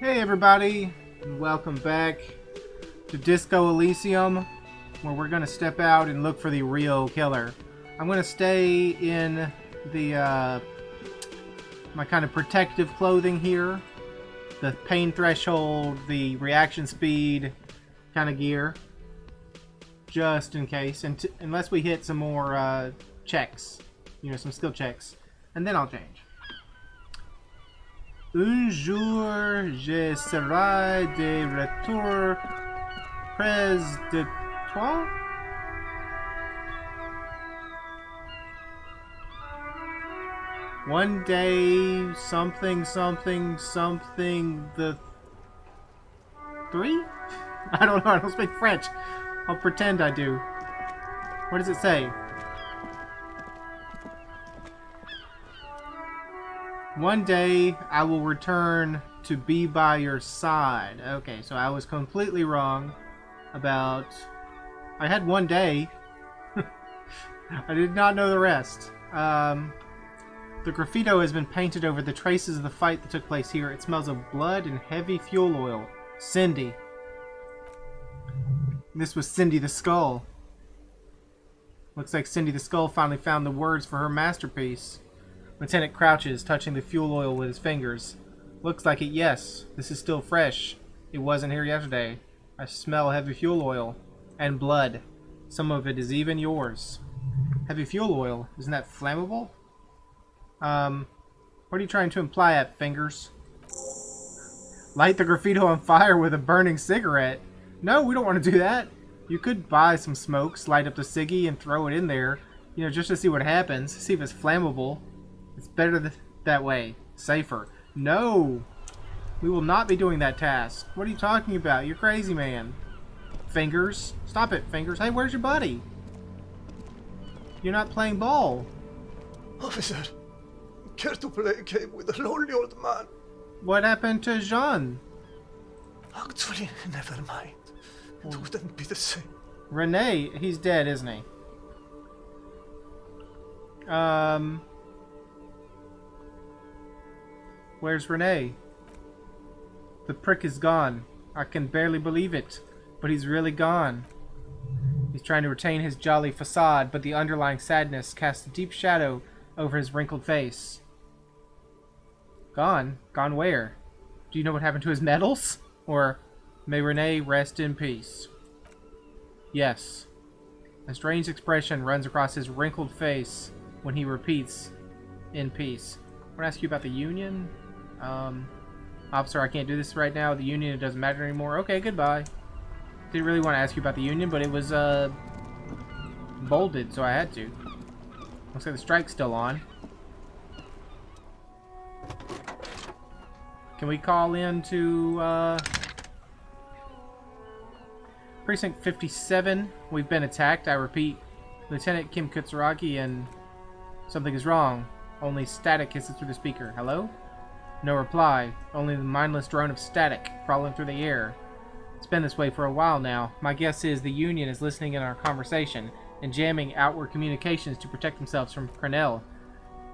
Hey everybody, and welcome back to Disco Elysium, where we're going to step out and look for the real killer. I'm going to stay in the my kind of protective clothing here, the pain threshold, the reaction speed kind of gear, just in case, unless we hit some more checks, some skill checks, and then I'll change. Un jour, je serai de retour près de toi. One day, something, the three? I don't know, I don't speak French. I'll pretend I do. What does it say? One day, I will return to be by your side. Okay, so I was completely wrong about... I had one day. I did not know the rest. The graffito has been painted over the traces of the fight that took place here. It smells of blood and heavy fuel oil. Cindy. This was Cindy the Skull. Looks like Cindy the Skull finally found the words for her masterpiece. Lieutenant crouches, touching the fuel oil with his fingers. Looks like it, yes. This is still fresh. It wasn't here yesterday. I smell heavy fuel oil. And blood. Some of it is even yours. Heavy fuel oil? Isn't that flammable? What are you trying to imply at, Fingers? Light the graffito on fire with a burning cigarette? No, we don't want to do that. You could buy some smokes, light up the ciggy, and throw it in there. Just to see what happens. See if it's flammable. It's better that way. Safer. No! We will not be doing that task. What are you talking about? You're crazy, man. Fingers. Stop it, Fingers. Hey, where's your buddy? You're not playing ball. Officer, care to play a game with a lonely old man? What happened to Jean? Actually, never mind. It wouldn't be the same. Rene, he's dead, isn't he? Where's Rene? The prick is gone. I can barely believe it, but he's really gone. He's trying to retain his jolly facade, but the underlying sadness casts a deep shadow over his wrinkled face. Gone? Gone where? Do you know what happened to his medals? Or, may Rene rest in peace. Yes. A strange expression runs across his wrinkled face when he repeats, in peace. I want to ask you about the Union. Officer, I can't do this right now. The Union, it doesn't matter anymore. Okay, goodbye. Didn't really want to ask you about the Union, but it was, bolded, so I had to. Looks like the strike's still on. Can we call in to, Precinct 57? We've been attacked. I repeat, Lieutenant Kim Kutsuragi, and something is wrong. Only static hisses through the speaker. Hello? No reply. Only the mindless drone of static crawling through the air. It's been this way for a while now. My guess is the Union is listening in our conversation and jamming outward communications to protect themselves from Cornell.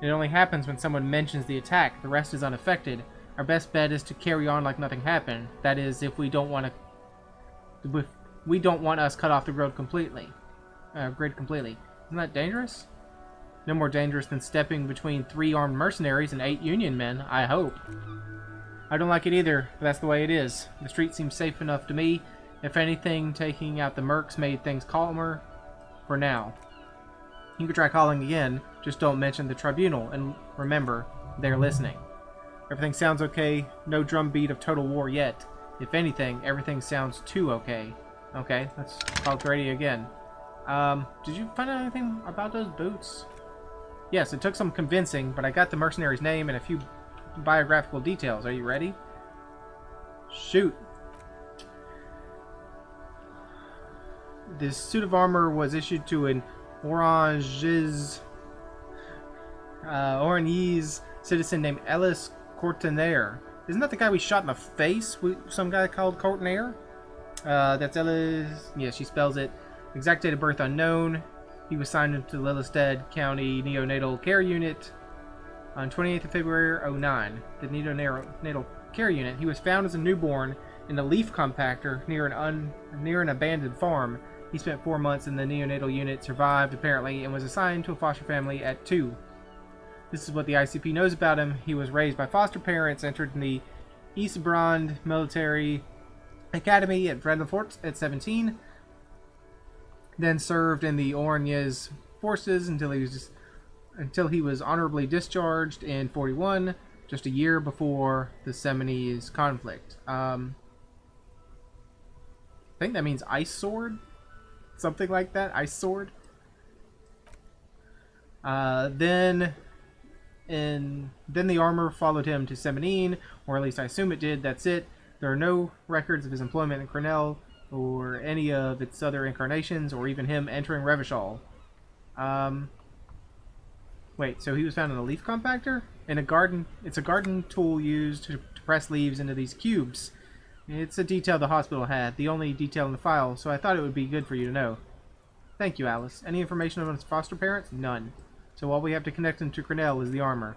It only happens when someone mentions the attack. The rest is unaffected. Our best bet is to carry on like nothing happened. That is, if we don't want us cut off the road completely. Grid completely. Isn't that dangerous? No more dangerous than stepping between 3 armed mercenaries and 8 Union men, I hope. I don't like it either, but that's the way it is. The street seems safe enough to me. If anything, taking out the mercs made things calmer for now. You can try calling again, just don't mention the tribunal, and remember, they're listening. Everything sounds okay, no drumbeat of total war yet. If anything, everything sounds too okay. Okay, let's call the radio again. Did you find out anything about those boots? Yes, it took some convincing, but I got the mercenary's name and a few biographical details. Are you ready? Shoot. This suit of armor was issued to an Orangese citizen named Ellis Courtenaire. Isn't that the guy we shot in the face? Some guy called Courtenaire? That's Ellis. Yeah, she spells it. Exact date of birth unknown. He was signed into the Lillestead County Neonatal Care Unit. On 28th of February, '09, the neonatal care unit. He was found as a newborn in a leaf compactor near an abandoned farm. He spent 4 months in the neonatal unit, survived apparently, and was assigned to a foster family at 2. This is what the ICP knows about him. He was raised by foster parents, entered in the Eastbrand Military Academy at Fort at 17, then served in the Oranien's forces until he was honorably discharged in 41, just a year before the Seminoles conflict. I think that means ice sword? Something like that? Ice sword? Then the armor followed him to Seminine, or at least I assume it did. That's it. There are no records of his employment in Cornell, or any of its other incarnations, or even him entering Revachol. Wait, so he was found in a leaf compactor? In a garden. It's a garden tool used to press leaves into these cubes. It's a detail the hospital had, the only detail in the file, so I thought it would be good for you to know. Thank you, Alice. Any information on his foster parents? None. So all we have to connect him to Cornell is the armor.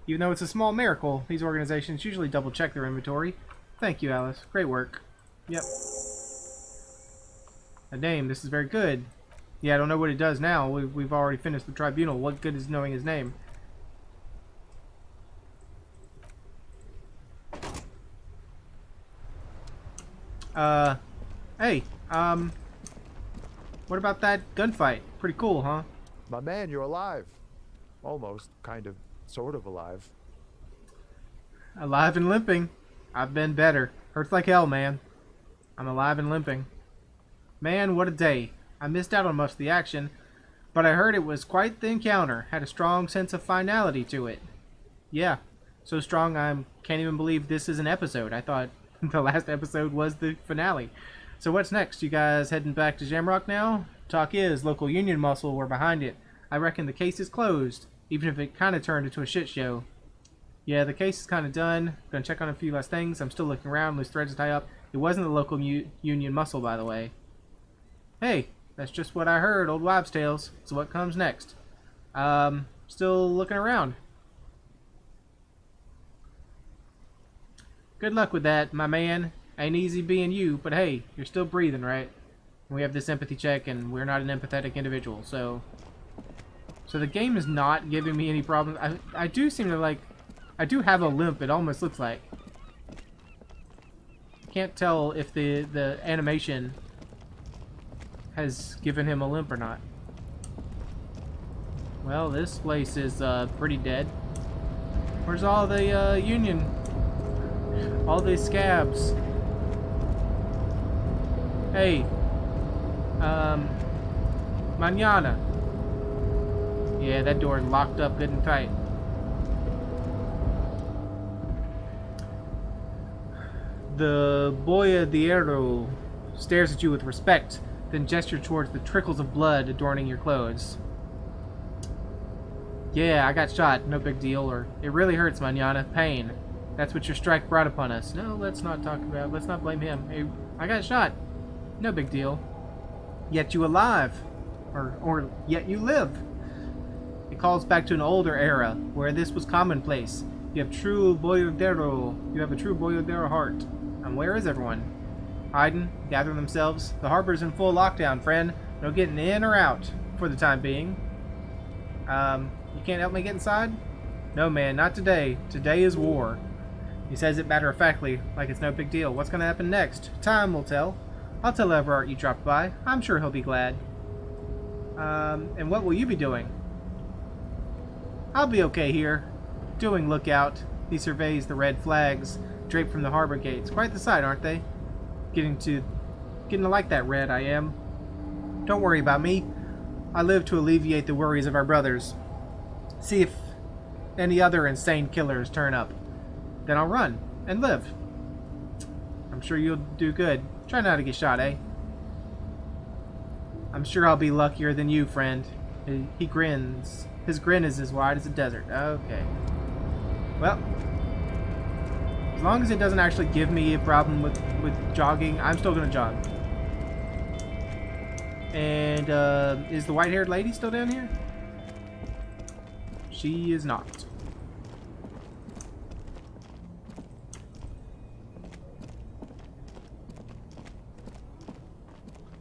Even though it's a small miracle, these organizations usually double-check their inventory. Thank you, Alice. Great work. Yep. A name. This is very good. Yeah, I don't know what it does now. We've already finished the tribunal. What good is knowing his name? Hey, what about that gunfight? Pretty cool, huh? My man, you're alive. Almost, kind of, sort of alive. Alive and limping. I've been better. Hurts like hell, man. I'm alive and limping. Man, what a day. I missed out on much of the action, but I heard it was quite the encounter. Had a strong sense of finality to it. Yeah, so strong I can't even believe this is an episode. I thought the last episode was the finale. So what's next? You guys heading back to Jamrock now? Talk is, local union muscle were behind it. I reckon the case is closed, even if it kind of turned into a shit show. Yeah, the case is kind of done. Gonna check on a few last things. I'm still looking around, loose threads to tie up. It wasn't the local union muscle, by the way. Hey, that's just what I heard, old wives' tales. So what comes next? Still looking around. Good luck with that, my man. Ain't easy being you, but hey, you're still breathing, right? We have this empathy check, and we're not an empathetic individual, so the game is not giving me any problems. I do seem to like... I do have a limp, it almost looks like. Can't tell if the animation has given him a limp or not. Well, this place is pretty dead. Where's all the union? All these scabs. Hey. Mañana. Yeah, that door is locked up good and tight. The boyardero stares at you with respect, then gestures towards the trickles of blood adorning your clothes. Yeah, I got shot. No big deal. Or, it really hurts, Mañana. Pain. That's what your strike brought upon us. No, let's not talk about... Let's not blame him. Hey, I got shot. No big deal. Yet you alive. Or yet you live. It calls back to an older era, where this was commonplace. You have a true boyardero heart. And where is everyone? Hiding, gathering themselves. The harbor's in full lockdown, friend. No getting in or out, for the time being. You can't help me get inside? No, man, not today. Today is war. He says it matter-of-factly, like it's no big deal. What's gonna happen next? Time will tell. I'll tell Everard you dropped by. I'm sure he'll be glad. And what will you be doing? I'll be okay here. Doing lookout. He surveys the red flags draped from the harbor gates. Quite the sight, aren't they? Getting to like that red, I am. Don't worry about me. I live to alleviate the worries of our brothers. See if any other insane killers turn up. Then I'll run and live. I'm sure you'll do good. Try not to get shot, eh? I'm sure I'll be luckier than you, friend. He grins. His grin is as wide as a desert. Okay. Well, as long as it doesn't actually give me a problem with jogging, I'm still gonna jog. And is the white-haired lady still down here? She is not.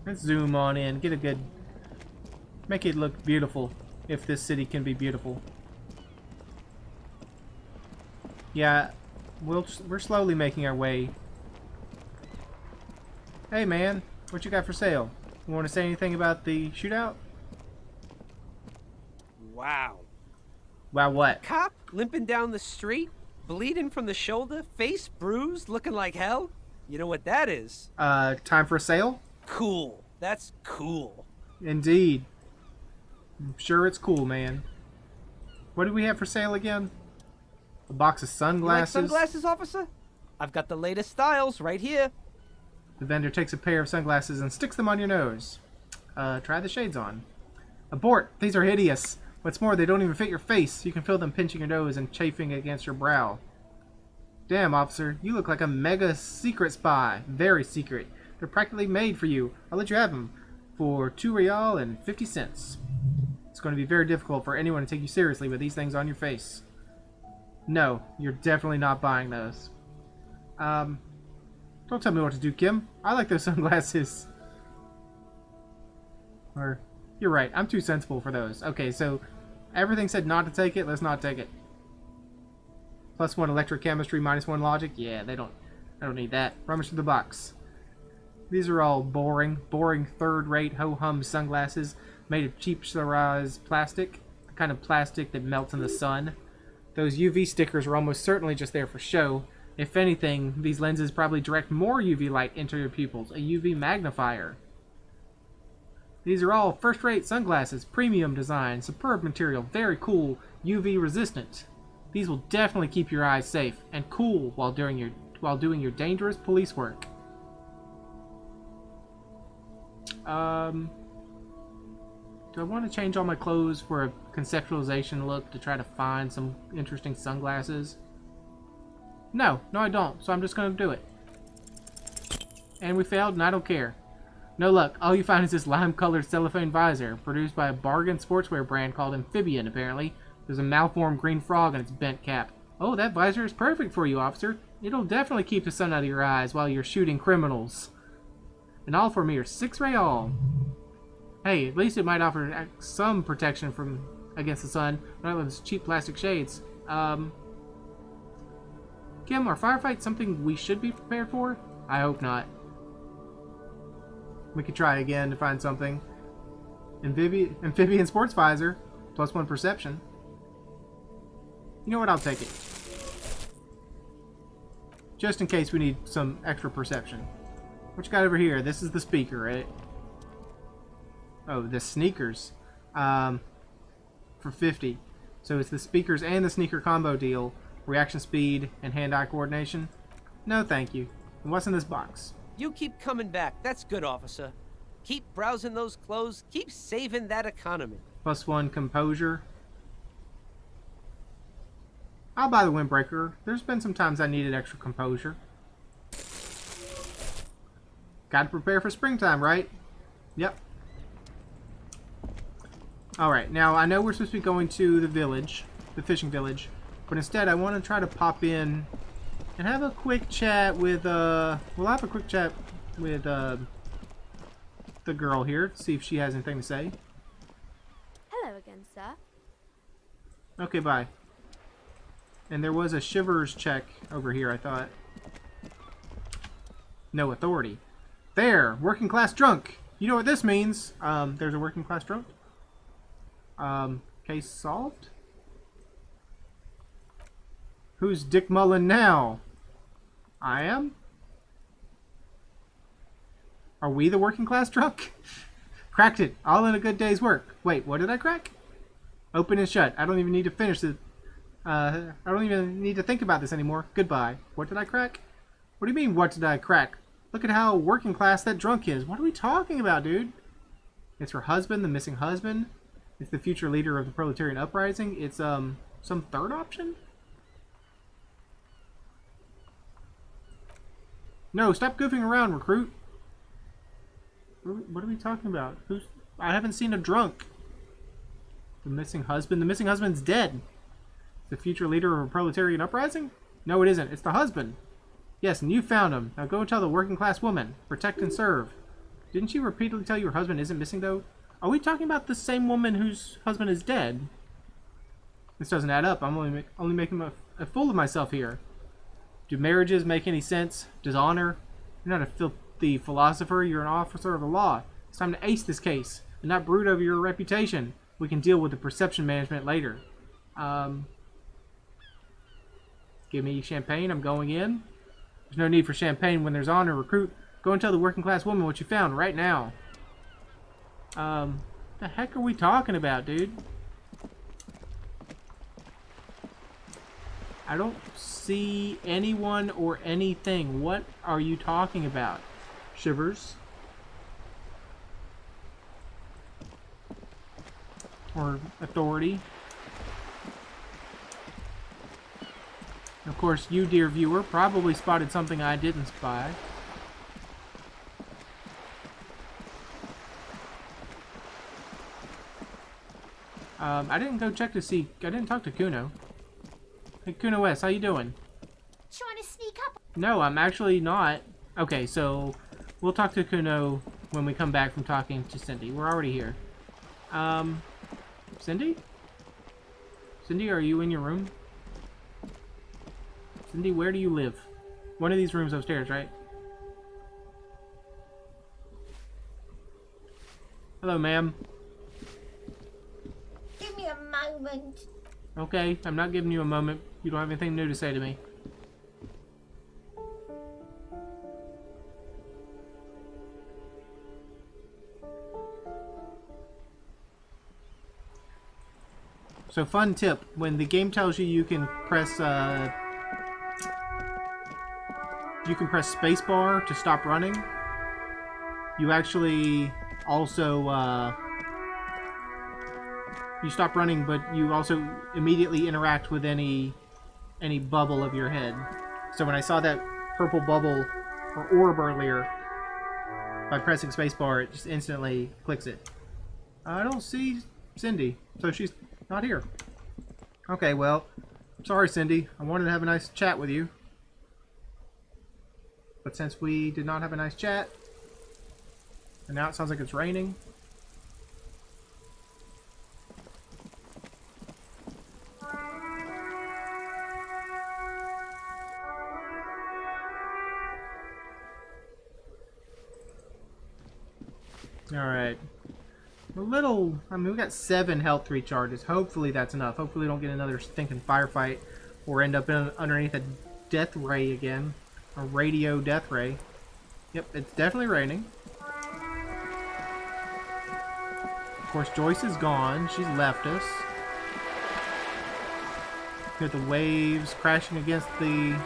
Let's zoom on in. Get a good... Make it look beautiful. If this city can be beautiful. Yeah, we're slowly making our way. Hey man, what you got for sale? You want to say anything about the shootout? Wow. Wow, what? Cop limping down the street, bleeding from the shoulder, face bruised, looking like hell? You know what that is? Time for a sale? Cool. That's cool. Indeed. I'm sure it's cool, man. What do we have for sale again? A box of You like sunglasses. sunglasses, officer? I've got the latest styles right here. The vendor takes a pair of sunglasses and sticks them on your nose. Try the shades on. Abort! These are hideous. What's more, they don't even fit your face. You can feel them pinching your nose and chafing against your brow. Damn, officer, you look like a mega secret spy. Very secret. They're practically made for you. I'll let you have them for 2 real and 50 cents. It's going to be very difficult for anyone to take you seriously with these things on your face. No, you're definitely not buying those. Don't tell me what to do, Kim. I like those sunglasses. Or, you're right, I'm too sensible for those. Okay, so everything said not to take it, let's not take it. +1 electrochemistry, -1 logic. Yeah, I don't need that. Rummage through the box. These are all boring third-rate ho-hum sunglasses made of cheap Shiraz plastic, the kind of plastic that melts in the sun. Those UV stickers are almost certainly just there for show. If anything, these lenses probably direct more UV light into your pupils, a UV magnifier. These are all first-rate sunglasses, premium design, superb material, very cool, UV resistant. These will definitely keep your eyes safe and cool while doing your dangerous police work. Do I want to change all my clothes for a conceptualization look to try to find some interesting sunglasses? No, I don't, so I'm just going to do it. And we failed, and I don't care. No luck. All you find is this lime-colored cellophane visor, produced by a bargain sportswear brand called Amphibian, apparently. There's a malformed green frog in its bent cap. Oh, that visor is perfect for you, officer. It'll definitely keep the sun out of your eyes while you're shooting criminals. And all for mere 6 real. Hey, at least it might offer some protection against the sun, not with those cheap plastic shades. Kim, are firefights something we should be prepared for? I hope not. We could try again to find something. Amphibian sports visor, +1 perception. You know what? I'll take it. Just in case we need some extra perception. What you got over here? This is the speaker, right? Oh, the sneakers. For 50. So it's the speakers and the sneaker combo deal. Reaction speed and hand-eye coordination. No, thank you. And what's in this box? You keep coming back. That's good, officer. Keep browsing those clothes. Keep saving that economy. +1 composure. I'll buy the windbreaker. There's been some times I needed extra composure. Gotta prepare for springtime, right? Yep. Alright, now I know we're supposed to be going to the village, the fishing village, but instead I want to try to pop in and have a quick chat with, we'll have a quick chat with, the girl here, see if she has anything to say. Hello again, sir. Okay, bye. And there was a shivers check over here, I thought. No authority. There! Working class drunk! You know what this means? There's a working class drunk? Case solved? Who's Dick Mullen now? I am? Are we the working class drunk? Cracked it. All in a good day's work. Wait, what did I crack? Open and shut. I don't even need to finish it. I don't even need to think about this anymore. Goodbye. What did I crack? What do you mean, what did I crack? Look at how working class that drunk is. What are we talking about, dude? It's her husband, the missing husband. It's the future leader of the proletarian uprising. It's, some third option? No, stop goofing around, recruit. What are we talking about? I haven't seen a drunk. The missing husband? The missing husband's dead. The future leader of a proletarian uprising? No, it isn't. It's the husband. Yes, and you found him. Now go and tell the working class woman. Protect and serve. Didn't she repeatedly tell you her husband isn't missing, though? Are we talking about the same woman whose husband is dead? This doesn't add up. I'm only making a fool of myself here. Do marriages make any sense? Does honor? You're not a filthy philosopher. You're an officer of the law. It's time to ace this case and not brood over your reputation. We can deal with the perception management later. Give me champagne. I'm going in. There's no need for champagne when there's honor. Recruit. Go and tell the working class woman what you found right now. The heck are we talking about, dude? I don't see anyone or anything. What are you talking about? Shivers. Or authority. Of course, you, dear viewer, probably spotted something I didn't spy. I didn't go check to see. I didn't talk to Kuno. Hey, Kuno S, how you doing? Trying to sneak up. No, I'm actually not. Okay, so we'll talk to Kuno when we come back from talking to Cindy. We're already here. Cindy? Cindy, are you in your room? Cindy, where do you live? One of these rooms upstairs, right? Hello, ma'am. Give me a moment. Okay, I'm not giving you a moment. You don't have anything new to say to me. So, fun tip. When the game tells you you can press spacebar to stop running, you actually also, you stop running, but you also immediately interact with any bubble of your head. So when I saw that purple bubble or orb earlier, by pressing spacebar, it just instantly clicks it. I don't see Cindy, so she's not here. Okay, well, sorry, Cindy. I wanted to have a nice chat with you. But since we did not have a nice chat, and now it sounds like it's raining. Alright. A little... I mean, we got 7 health recharges. Hopefully that's enough. Hopefully we don't get another stinking firefight or end up underneath a death ray again. A radio death ray. Yep, it's definitely raining. Of course, Joyce is gone. She's left us. Got the waves crashing against the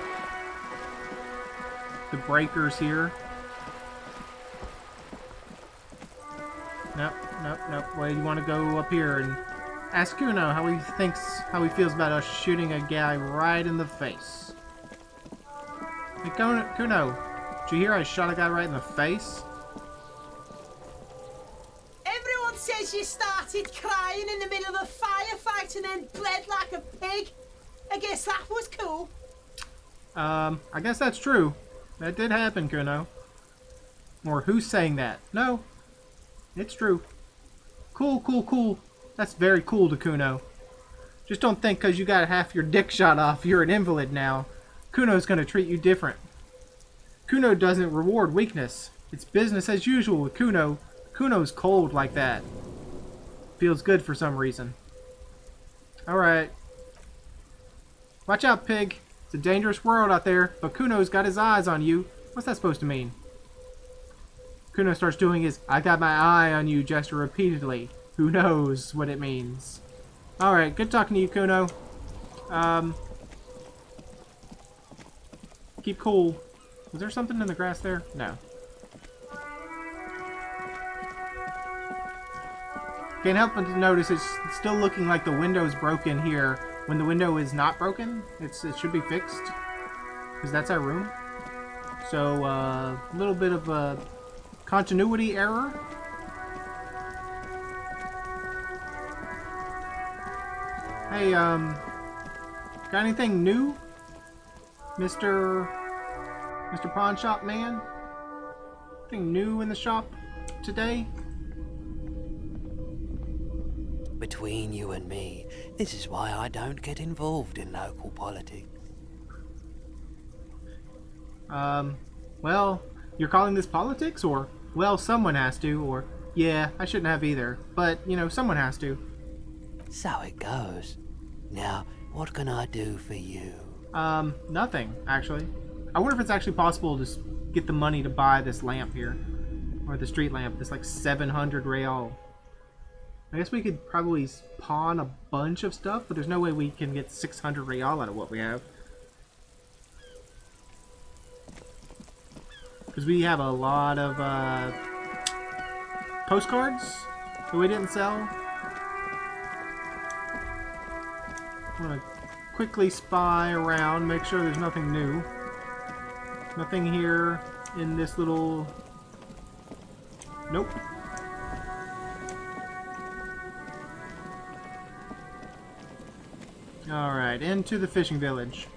breakers here. Nope, nope, nope. Well, you want to go up here and ask Kuno how he feels about us shooting a guy right in the face. Hey, Kuno, did you hear I shot a guy right in the face? Everyone says you started crying in the middle of a firefight and then bled like a pig. I guess that was cool. I guess that's true. That did happen, Kuno. Or who's saying that? No. It's true. Cool, cool, cool. That's very cool to Kuno. Just don't think because you got half your dick shot off, you're an invalid now. Kuno's gonna treat you different. Kuno doesn't reward weakness. It's business as usual with Kuno. Kuno's cold like that. Feels good for some reason. Alright. Watch out, pig. It's a dangerous world out there, but Kuno's got his eyes on you. What's that supposed to mean? Kuno starts doing his "I got my eye on you" gesture repeatedly. Who knows what it means? Alright, good talking to you, Kuno. Keep cool. Was there something in the grass there? No. Can't help but to notice it's still looking like the window's broken here when the window is not broken. It should be fixed. Because that's our room. So, a little bit of a continuity error. Hey, got anything new? Mr. Pawn Shop Man? Anything new in the shop? today? Between you and me, this is why I don't get involved in local politics. Well, you're calling this politics, or, well, someone has to, or, yeah, I shouldn't have either, but, you know, someone has to. So it goes. Now, what can I do for you? Nothing, actually. I wonder if it's actually possible to get the money to buy this lamp here. Or the street lamp, this like 700 real. I guess we could probably pawn a bunch of stuff, but there's no way we can get 600 real out of what we have. Because we have a lot of postcards that we didn't sell. I'm gonna quickly spy around, make sure there's nothing new. Nothing here in this little... Nope. Alright, into the fishing village.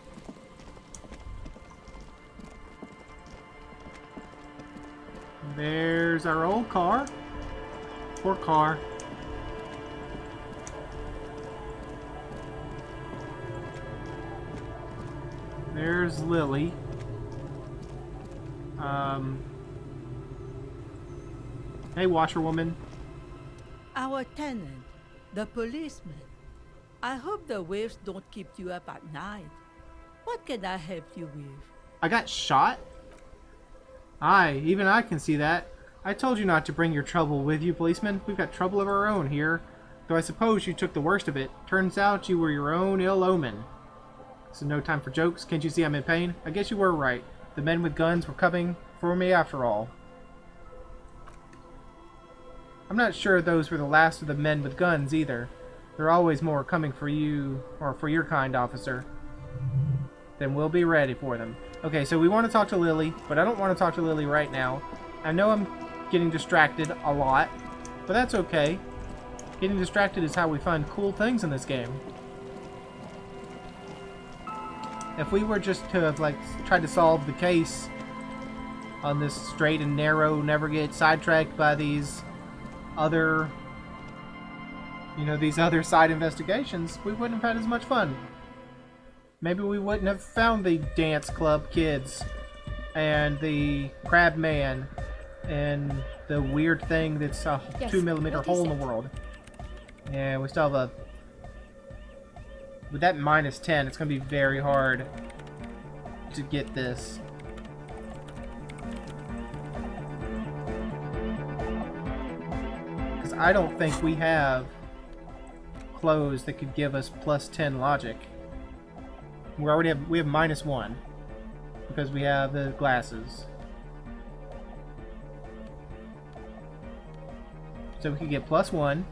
There's our old car. Poor car. There's Lily. Hey, washerwoman. Our tenant, the policeman. I hope the waves don't keep you up at night. What can I help you with? I got shot? Aye, even I can see that. I told you not to bring your trouble with you, policeman. We've got trouble of our own here. Though I suppose you took the worst of it. Turns out you were your own ill omen. So no time for jokes. Can't you see I'm in pain? I guess you were right. The men with guns were coming for me after all. I'm not sure those were the last of the men with guns either. There are always more coming for you, or for your kind, officer. Then we'll be ready for them. Okay, so we want to talk to Lily, but I don't want to talk to Lily right now. I know I'm getting distracted a lot, but that's okay. Getting distracted is how we find cool things in this game. If we were just to have, like, tried to solve the case on this straight and narrow, never get sidetracked by these other, you know, these other side investigations, we wouldn't have had as much fun. Maybe we wouldn't have found the dance club kids and the crab man and the weird thing that's a 2mm hole in the world. Yeah, we still have a... With that -10, it's going to be very hard to get this. Because I don't think we have clothes that could give us +10 logic. We already have, we have -1 because we have the glasses. So we could get +1.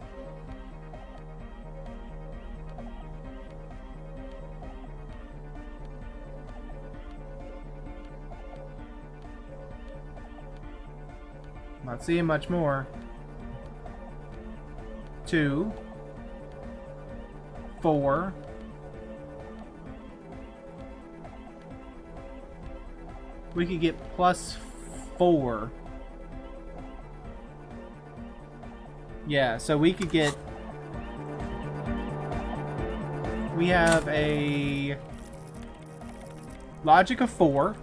Not seeing much more. 2, 4. We could get +4. Yeah, so we could get... We have a logic of 4.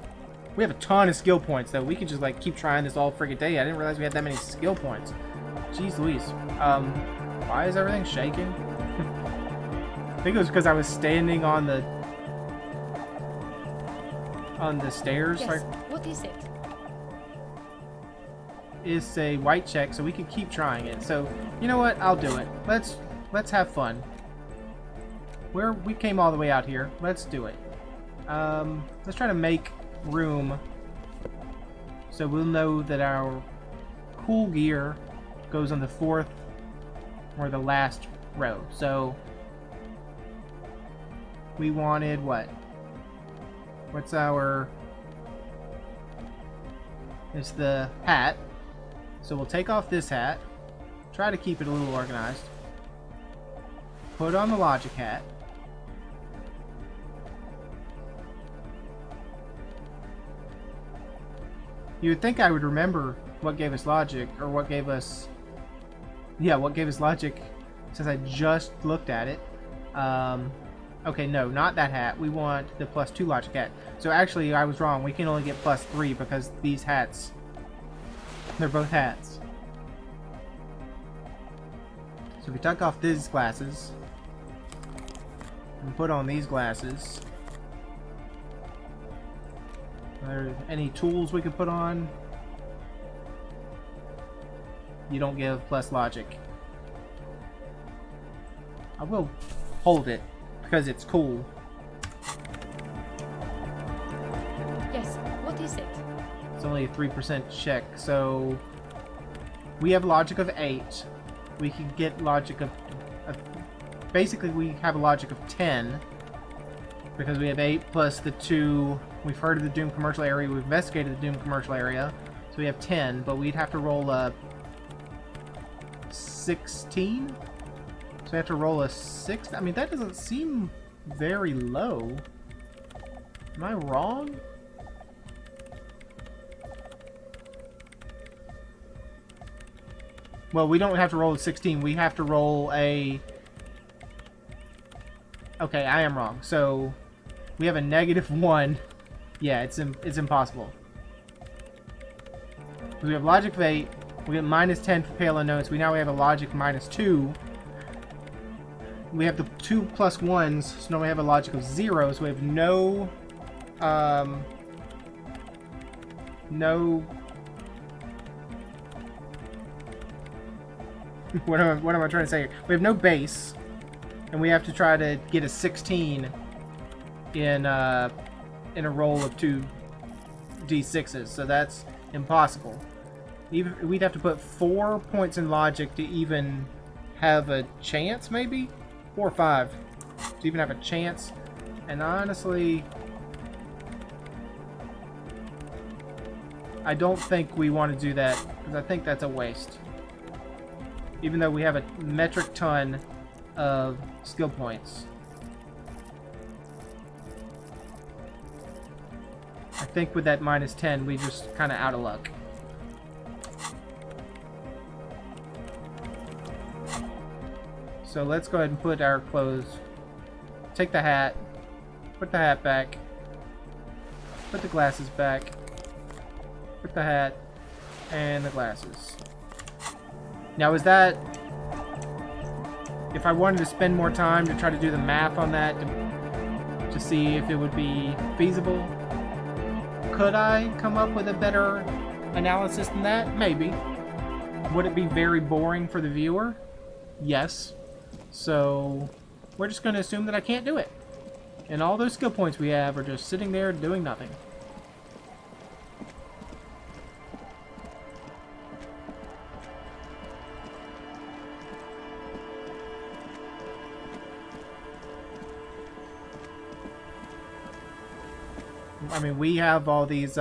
We have a ton of skill points, though. We could just, like, keep trying this all friggin' day. I didn't realize we had that many skill points. Jeez Louise. Why is everything shaking? I think it was because I was standing on the stairs. Yes. Right? What is it? Is a white check, so we can keep trying it. So, you know what? I'll do it. Let's have fun. We came all the way out here. Let's do it. Let's try to make room so we'll know that our cool gear goes on the 4th or the last row. So we wanted what? What's our... It's the hat. So we'll take off this hat. Try to keep it a little organized. Put on the logic hat. You would think I would remember what gave us logic, or what gave us... Yeah, what gave us logic, since I just looked at it. Okay, no, not that hat. We want the +2 logic hat. So actually, I was wrong. We can only get +3 because these hats, they're both hats. So if we tuck off these glasses and put on these glasses, are there any tools we could put on? You don't give plus logic. I will hold it because it's cool. Yes, what is it? It's only a 3% check, so we have logic of 8. We can get logic of basically we have a logic of 10 because we have 8 plus the 2. We've heard of the Doom commercial area. We've investigated the Doom commercial area, so we have 10. But we'd have to roll a 16. So we have to roll a 6. I mean, that doesn't seem very low. Am I wrong? Well, we don't have to roll a 16. We have to roll a... Okay, I am wrong. So, we have a -1. Yeah, it's impossible. We have logic of 8. We get -10 for Pale Unknowns. We now have a logic -2. We have the 2 plus 1s, so now we have a logic of 0. So we have no... What am I trying to say here? We have no base, and we have to try to get a 16 in a roll of 2 d6s, so that's impossible. Even we'd have to put 4 points in logic to even have a chance, maybe 4 or 5 to even have a chance. And honestly, I don't think we want to do that because I think that's a waste. Even though we have a metric ton of skill points. I think with that -10, we just kind of out of luck. So let's go ahead and put our clothes. Take the hat. Put the hat back. Put the glasses back. Put the hat. And the glasses. Now is that... If I wanted to spend more time to try to do the math on that to see if it would be feasible, could I come up with a better analysis than that? Maybe. Would it be very boring for the viewer? Yes. So we're just going to assume that I can't do it. And all those skill points we have are just sitting there doing nothing. I mean, we have all these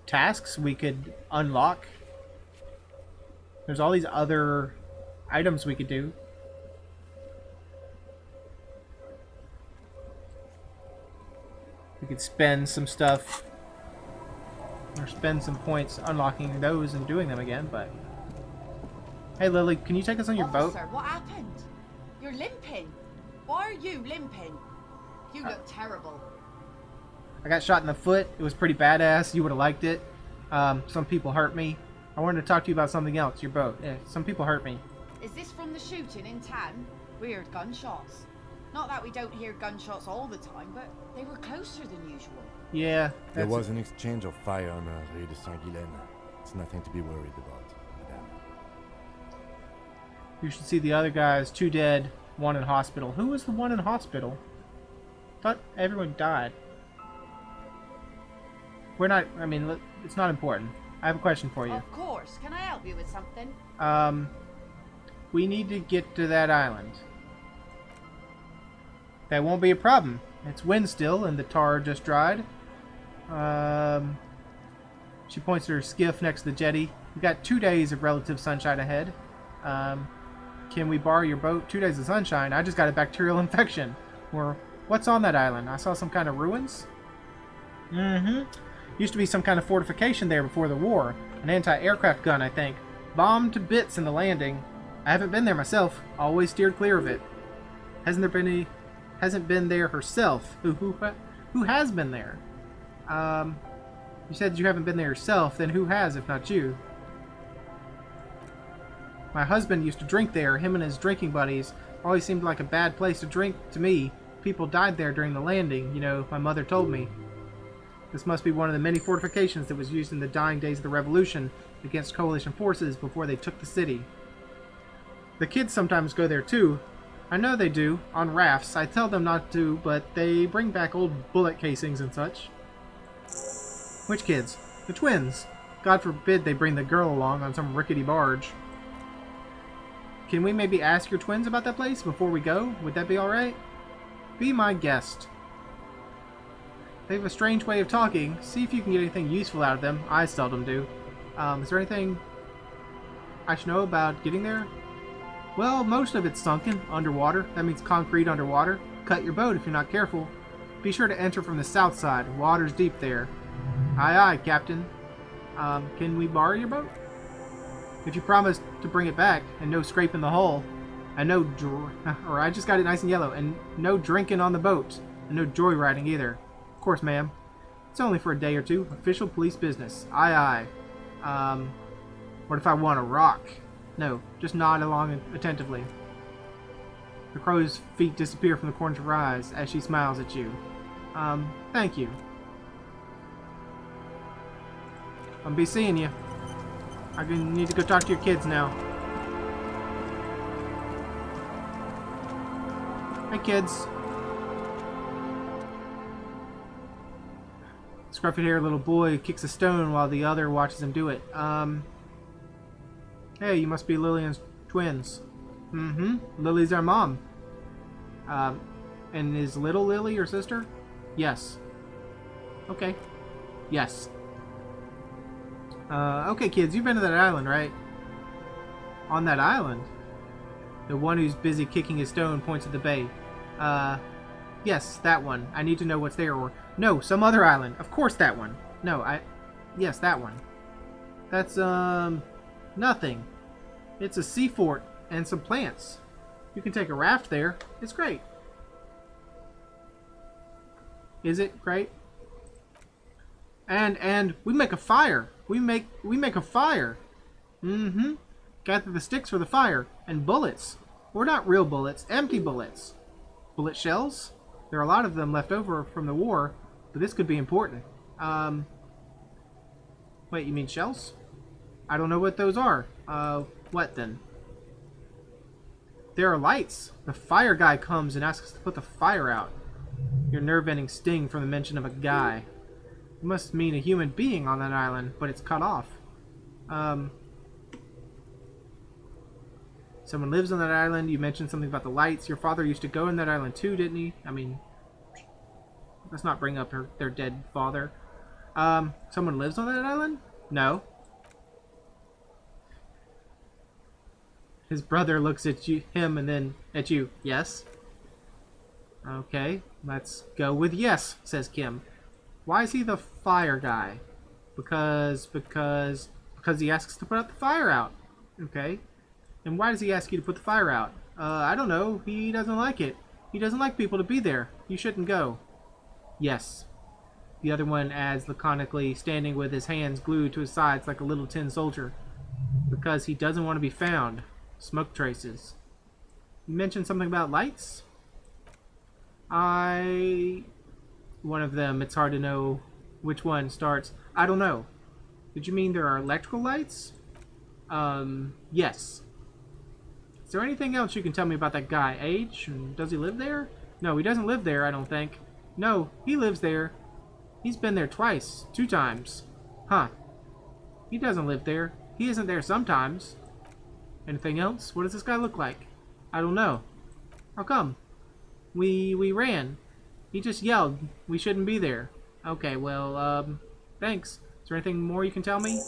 tasks we could unlock. There's all these other items we could do. We could spend some stuff or spend some points unlocking those and doing them again, but... Hey Lily, can you take us on your boat? Officer, what happened? You're limping. Why are you limping? You look terrible. I got shot in the foot. It was pretty badass. You would have liked it. Some people hurt me. I wanted to talk to you about something else. Your boat. Yeah, some people hurt me. Is this from the shooting in town? Weird gunshots. Not that we don't hear gunshots all the time, but they were closer than usual. Yeah. There was an exchange of fire on Rue de Saint-Guylaine. It's nothing to be worried about, madame. You should see the other guys. 2 dead, 1 in hospital. Who was the one in hospital? Thought everyone died. We're not... I mean, it's not important. I have a question for you. Of course. Can I help you with something? We need to get to that island. That won't be a problem. It's wind still, and the tar just dried. She points to her skiff next to the jetty. We've got 2 days of relative sunshine ahead. Can we borrow your boat? 2 days of sunshine? I just got a bacterial infection. Or, what's on that island? I saw some kind of ruins? Mm-hmm. Used to be some kind of fortification there before the war. An anti-aircraft gun, I think. Bombed to bits in the landing. I haven't been there myself. Always steered clear of it. Hasn't been there herself. Who has been there? You said you haven't been there yourself. Then who has, if not you? My husband used to drink there. Him and his drinking buddies. Always seemed like a bad place to drink to me. People died there during the landing. You know, my mother told me. This must be one of the many fortifications that was used in the dying days of the Revolution against coalition forces before they took the city. The kids sometimes go there too. I know they do, on rafts. I tell them not to, but they bring back old bullet casings and such. Which kids? The twins. God forbid they bring the girl along on some rickety barge. Can we maybe ask your twins about that place before we go? Would that be alright? Be my guest. They have a strange way of talking. See if you can get anything useful out of them. I seldom do. Is there anything I should know about getting there? Well, most of it's sunken, underwater. That means concrete underwater. Cut your boat if you're not careful. Be sure to enter from the south side. Water's deep there. Aye, aye, Captain. Can we borrow your boat? If you promise to bring it back, and no scraping the hull, and no or I just got it nice and yellow, and no drinking on the boat, and no joyriding either. Of course, ma'am. It's only for a day or two. Official police business. Aye, aye. What if I want a rock? No, just nod along attentively. The crow's feet disappear from the corners of her eyes as she smiles at you. Thank you. I'll be seeing you. I need to go talk to your kids now. Hey, kids. Scruffy-haired little boy kicks a stone while the other watches him do it. Hey, you must be Lillian's twins. Mm-hmm. Lily's our mom. And is little Lily your sister? Yes. Okay. Yes. Okay, kids, you've been to that island, right? On that island? The one who's busy kicking his stone points at the bay. Yes, that one. I need to know what's there, or... No, some other island. Of course that one. No, Yes, that one. That's, nothing. It's a sea fort and some plants. You can take a raft there. It's great. Is it great? And we make a fire. We make a fire. Mm-hmm. Gather the sticks for the fire. And bullets. Or not real bullets, empty bullets. Bullet shells? There are a lot of them left over from the war, but this could be important. Wait, you mean shells? I don't know what those are. What then? There are lights. The fire guy comes and asks us to put the fire out. Your nerve-ending sting from the mention of a guy. It must mean a human being on that island, but it's cut off. Someone lives on that island. You mentioned something about the lights. Your father used to go in that island too, didn't he? I mean, let's not bring up their dead father. Someone lives on that island? No. His brother looks at him and then at you. Yes. Okay, let's go with yes, says Kim. Why is he the fire guy? Because he asks to put out the fire out. Okay. And why does he ask you to put the fire out? I don't know. He doesn't like it. He doesn't like people to be there. You shouldn't go. Yes. The other one adds laconically, standing with his hands glued to his sides like a little tin soldier. Because he doesn't want to be found. Smoke traces. You mentioned something about lights? One of them, it's hard to know which one starts. I don't know. Did you mean there are electrical lights? Yes. Is there anything else you can tell me about that guy? Age? Does he live there? No, he doesn't live there, I don't think. No, he lives there. He's been there twice. 2 times. Huh. He doesn't live there. He isn't there sometimes. Anything else? What does this guy look like? I don't know. How come? We ran. He just yelled. We shouldn't be there. Okay, well, thanks. Is there anything more you can tell me?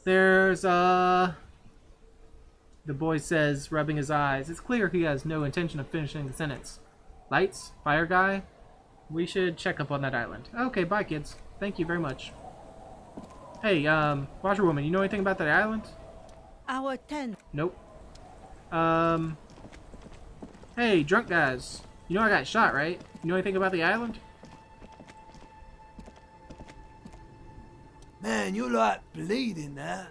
There's, the boy says, rubbing his eyes. It's clear he has no intention of finishing the sentence. Lights? Fire guy? We should check up on that island. Okay, bye, kids. Thank you very much. Hey, washerwoman, you know anything about that island? Our tenant. Nope. Hey, drunk guys. You know I got shot, right? You know anything about the island? Man, you're like bleeding now.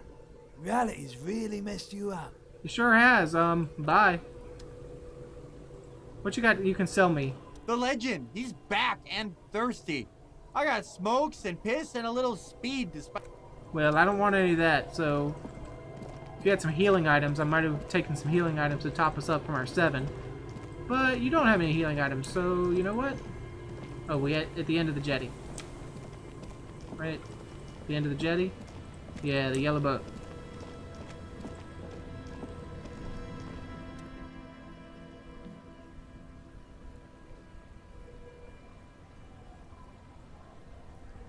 Reality's really messed you up. It sure has. Bye. What you got you can sell me? The legend. He's back and thirsty. I got smokes and piss and a little speed despite... Well, I don't want any of that, so... If you had some healing items, I might have taken some healing items to top us up from our 7. But you don't have any healing items, so you know what? Oh, we at the end of the jetty. Right? The end of the jetty? Yeah, the yellow boat.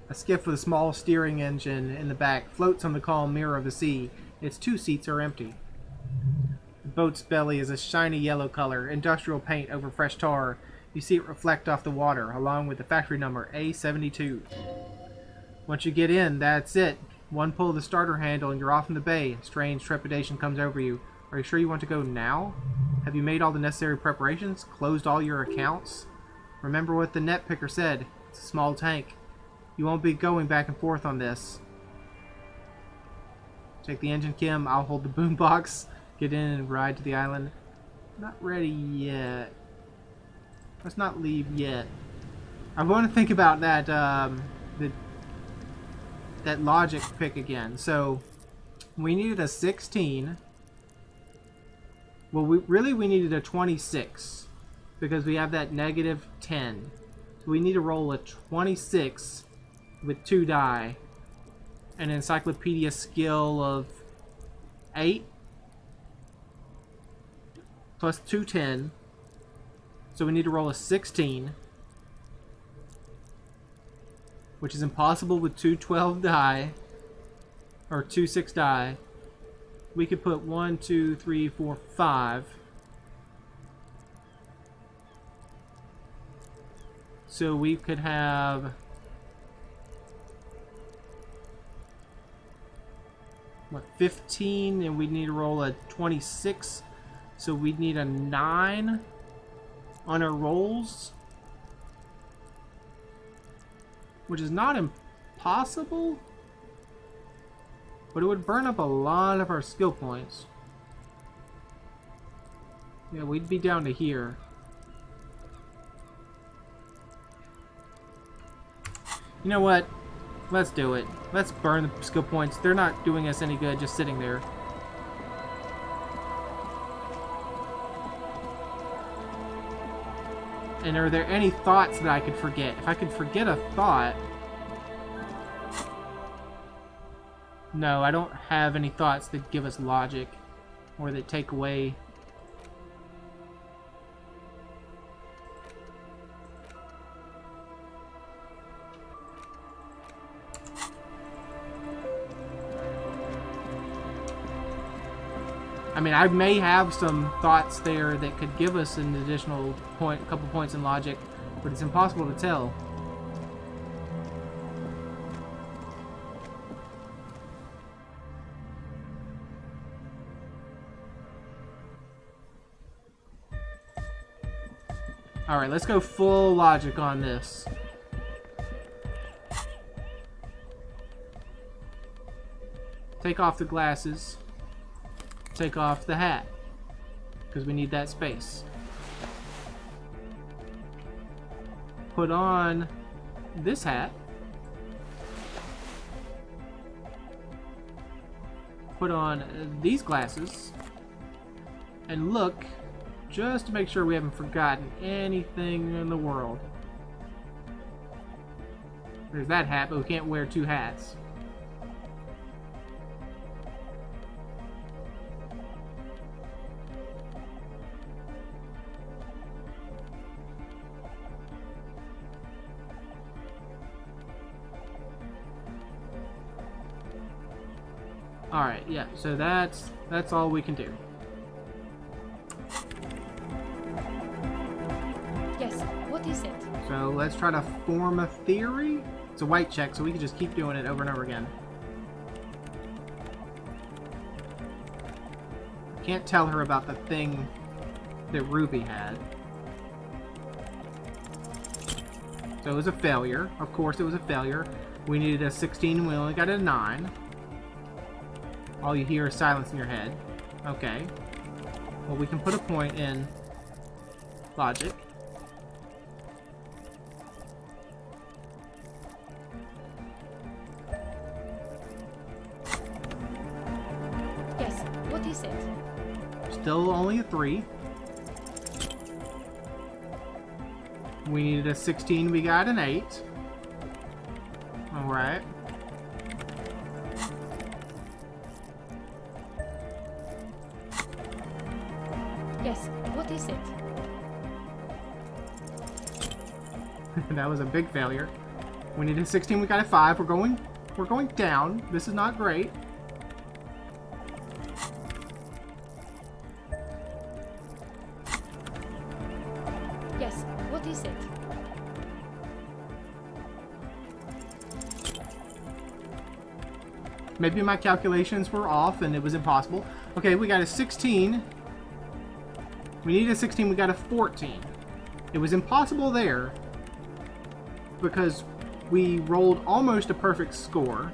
A skiff with a small steering engine in the back floats on the calm mirror of the sea. Its 2 seats are empty. The boat's belly is a shiny yellow color, industrial paint over fresh tar. You see it reflect off the water, along with the factory number A72. Once you get in, that's it. One pull of the starter handle and you're off in the bay. Strange trepidation comes over you. Are you sure you want to go now? Have you made all the necessary preparations? Closed all your accounts? Remember what the net picker said. It's a small tank. You won't be going back and forth on this. Take the engine, Kim. I'll hold the boombox. Get in and ride to the island. Not ready yet. Let's not leave yet. I want to think about that that logic pick again. So we needed a 16. Well, we needed a 26 because we have that negative 10. So we need to roll a 26 with 2 die. An encyclopedia skill of 8 plus 210. So we need to roll a 16, which is impossible with 2 12 die or 2 6 die. We could put 1 2 3 4 5. So we could have what, 15, and we'd need to roll a 26, so we'd need a 9 on our rolls, which is not impossible, but it would burn up a lot of our skill points. Yeah, we'd be down to here. You know what? Let's do it. Let's burn the skill points. They're not doing us any good just sitting there. And are there any thoughts that I could forget? If I could forget a thought... No, I don't have any thoughts that give us logic or that take away... I mean, I may have some thoughts there that could give us an additional point, a couple points in logic, but it's impossible to tell. Alright, let's go full logic on this. Take off the glasses. Take off the hat, because we need that space. Put on this hat. Put on these glasses. And look, just to make sure we haven't forgotten anything in the world. There's that hat, but we can't wear 2 hats. Alright, yeah, so that's all we can do. Yes, what is it? So let's try to form a theory. It's a white check, so we can just keep doing it over and over again. Can't tell her about the thing that Ruby had. So it was a failure. Of course it was a failure. We needed a 16 and we only got a 9. All you hear is silence in your head. Okay. Well, we can put a point in logic. Yes, what is it? Still only a 3. We needed a 16, we got an 8. Alright. Yes, what is it? That was a big failure. We needed a 16, we got a 5. We're going down. This is not great. Yes, what is it? Maybe my calculations were off and it was impossible. Okay, we got a 16. We needed a 16, we got a 14. It was impossible there because we rolled almost a perfect score.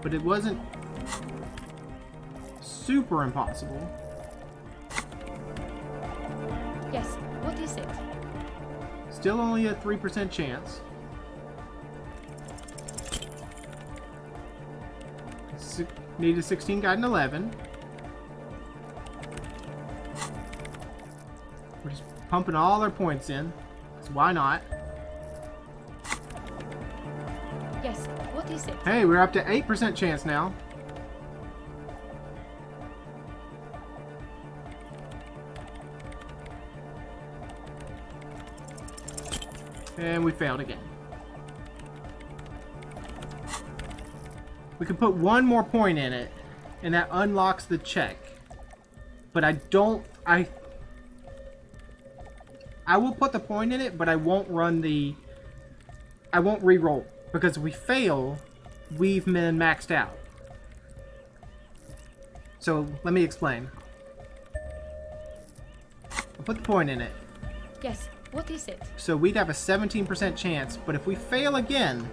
But it wasn't super impossible. Yes, what is it? Still only a 3% chance. Needed a 16, got an 11. We're just pumping all our points in. So why not? Yes, what is it? Hey, we're up to 8% chance now. And we failed again. We can put one more point in it, and that unlocks the check. But I will put the point in it, but I won't re-roll. Because if we fail, we've been maxed out. So, let me explain. I'll put the point in it. Yes, what is it? So we'd have a 17% chance, but if we fail again,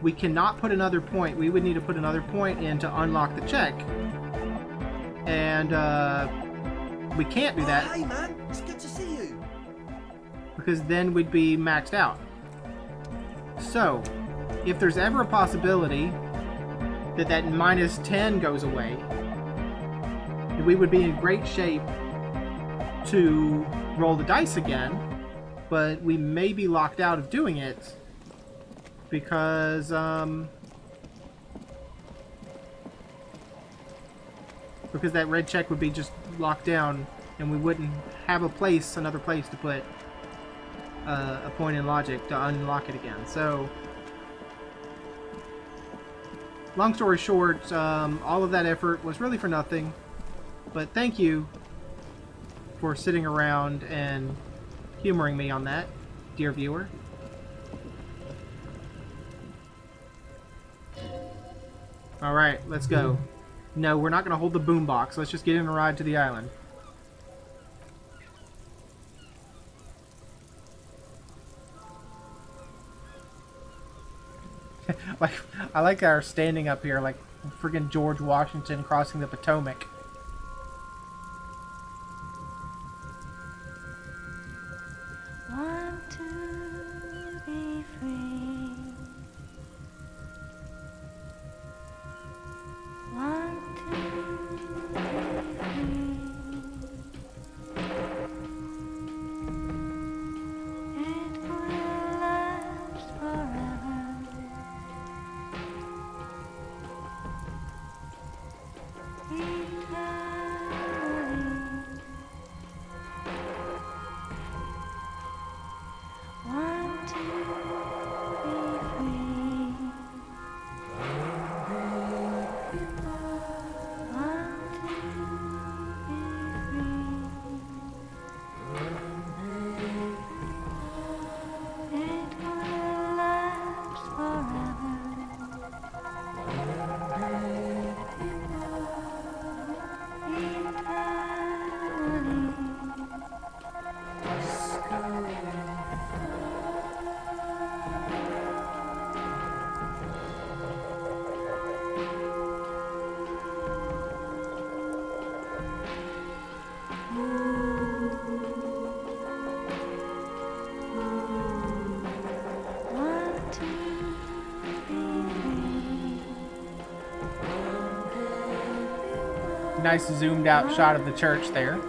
we cannot put another point. We would need to put another point in to unlock the check. And, we can't do that. Hey man, it's good to see you. Because then we'd be maxed out. So, if there's ever a possibility that that -10 goes away, we would be in great shape to roll the dice again, but we may be locked out of doing it because that red check would be just locked down and we wouldn't have another place to put a point in logic to unlock it again. So, long story short, all of that effort was really for nothing, but thank you for sitting around and humoring me on that, dear viewer. Alright, let's go. No, we're not going to hold the boombox. Let's just get in a ride to the island. I like our standing up here like friggin' George Washington crossing the Potomac. Want to be free. Want to be free. It will last forever. It Nice zoomed out shot of the church there.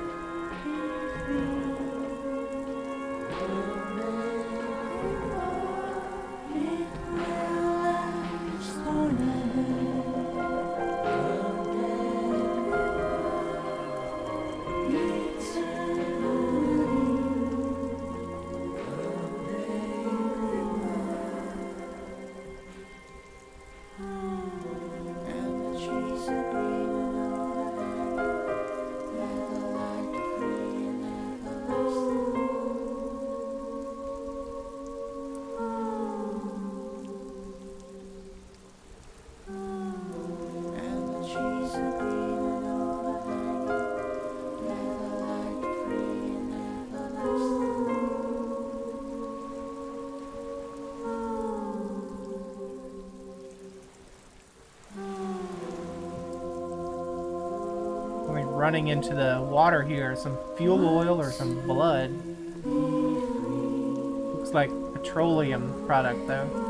Running into the water here, some fuel oil or some blood. Looks like petroleum product though.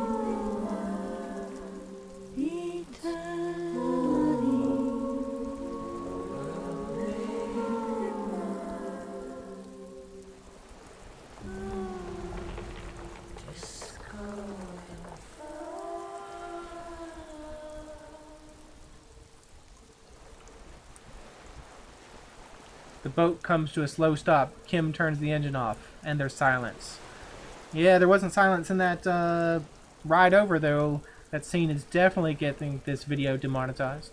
The boat comes to a slow stop. Kim turns the engine off, and there's silence. Yeah, there wasn't silence in that ride over, though. That scene is definitely getting this video demonetized.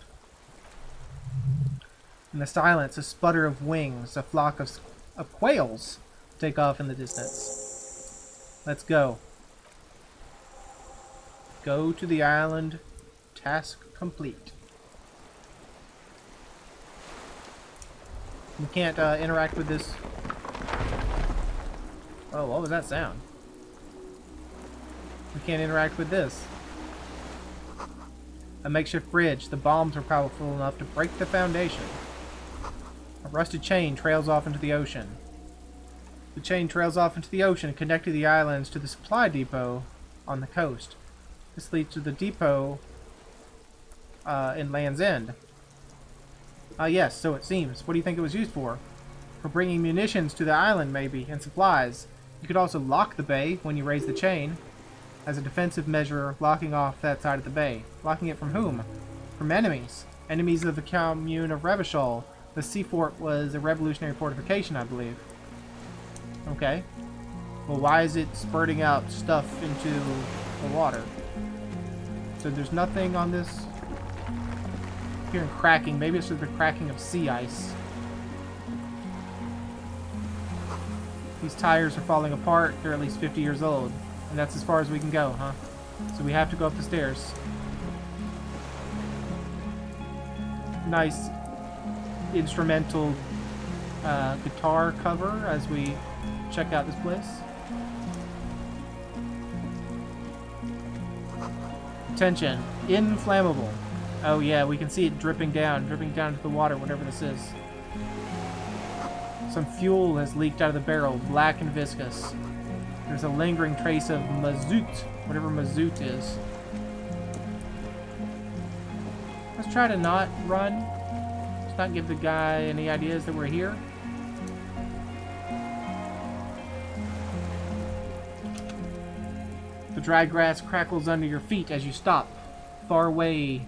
In the silence, a sputter of wings, a flock of quails take off in the distance. Let's go. Go to the island. Task complete. We can't interact with this. Oh, what was that sound? We can't interact with this. A makeshift bridge. The bombs are powerful enough to break the foundation. A rusted chain trails off into the ocean. The chain trails off into the ocean, connecting the islands to the supply depot on the coast. This leads to the depot in Land's End. Yes, so it seems. What do you think it was used for? For bringing munitions to the island, maybe, and supplies. You could also lock the bay when you raise the chain. As a defensive measure, locking off that side of the bay. Locking it from whom? From enemies. Enemies of the commune of Revachol. The sea fort was a revolutionary fortification, I believe. Okay. Well, why is it spurting out stuff into the water? So there's nothing on this... Hearing cracking. Maybe it's just the cracking of sea ice. These tires are falling apart. They're at least 50 years old. And that's as far as we can go, huh? So we have to go up the stairs. Nice instrumental guitar cover as we check out this place. Attention. Inflammable. Oh yeah, we can see it dripping down into the water, whatever this is. Some fuel has leaked out of the barrel, black and viscous. There's a lingering trace of mazout, whatever mazout is. Let's try to not run. Let's not give the guy any ideas that we're here. The dry grass crackles under your feet as you stop. Far away,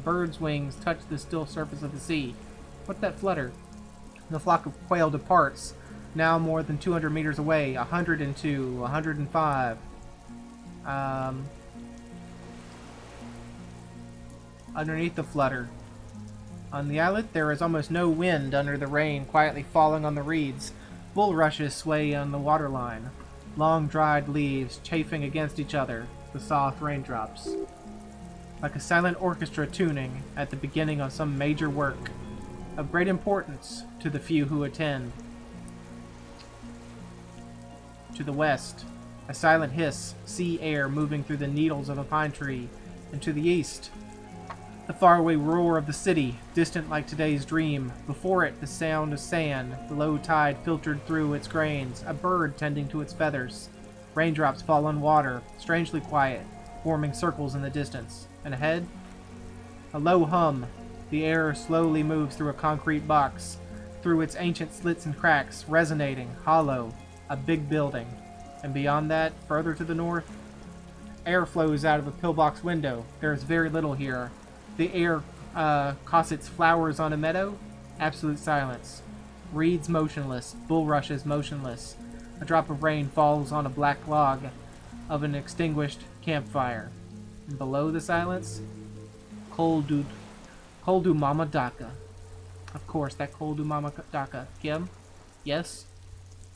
birds' wings touch the still surface of the sea. What's that flutter? The flock of quail departs, now more than 200 meters away, 102, 105. Underneath the flutter. On the islet, there is almost no wind under the rain quietly falling on the reeds. Bulrushes sway on the waterline. Long dried leaves chafing against each other, the soft raindrops. Like a silent orchestra tuning at the beginning of some major work, of great importance to the few who attend. To the west, a silent hiss, sea air moving through the needles of a pine tree, and to the east, the faraway roar of the city, distant like today's dream. Before it, the sound of sand, the low tide filtered through its grains, a bird tending to its feathers. Raindrops fall on water, strangely quiet, forming circles in the distance. And ahead, a low hum, The air slowly moves through a concrete box, through its ancient slits and cracks, resonating, hollow, a big building. And beyond that, further to the north, air flows out of a pillbox window. There's very little here. The air cossets flowers on a meadow. Absolute silence. Reeds motionless. Bulrushes motionless. A drop of rain falls on a black log of an extinguished campfire. And below the silence, Koldu Mama Daka. Of course, that Koldu Mama Daka. Kim? Yes?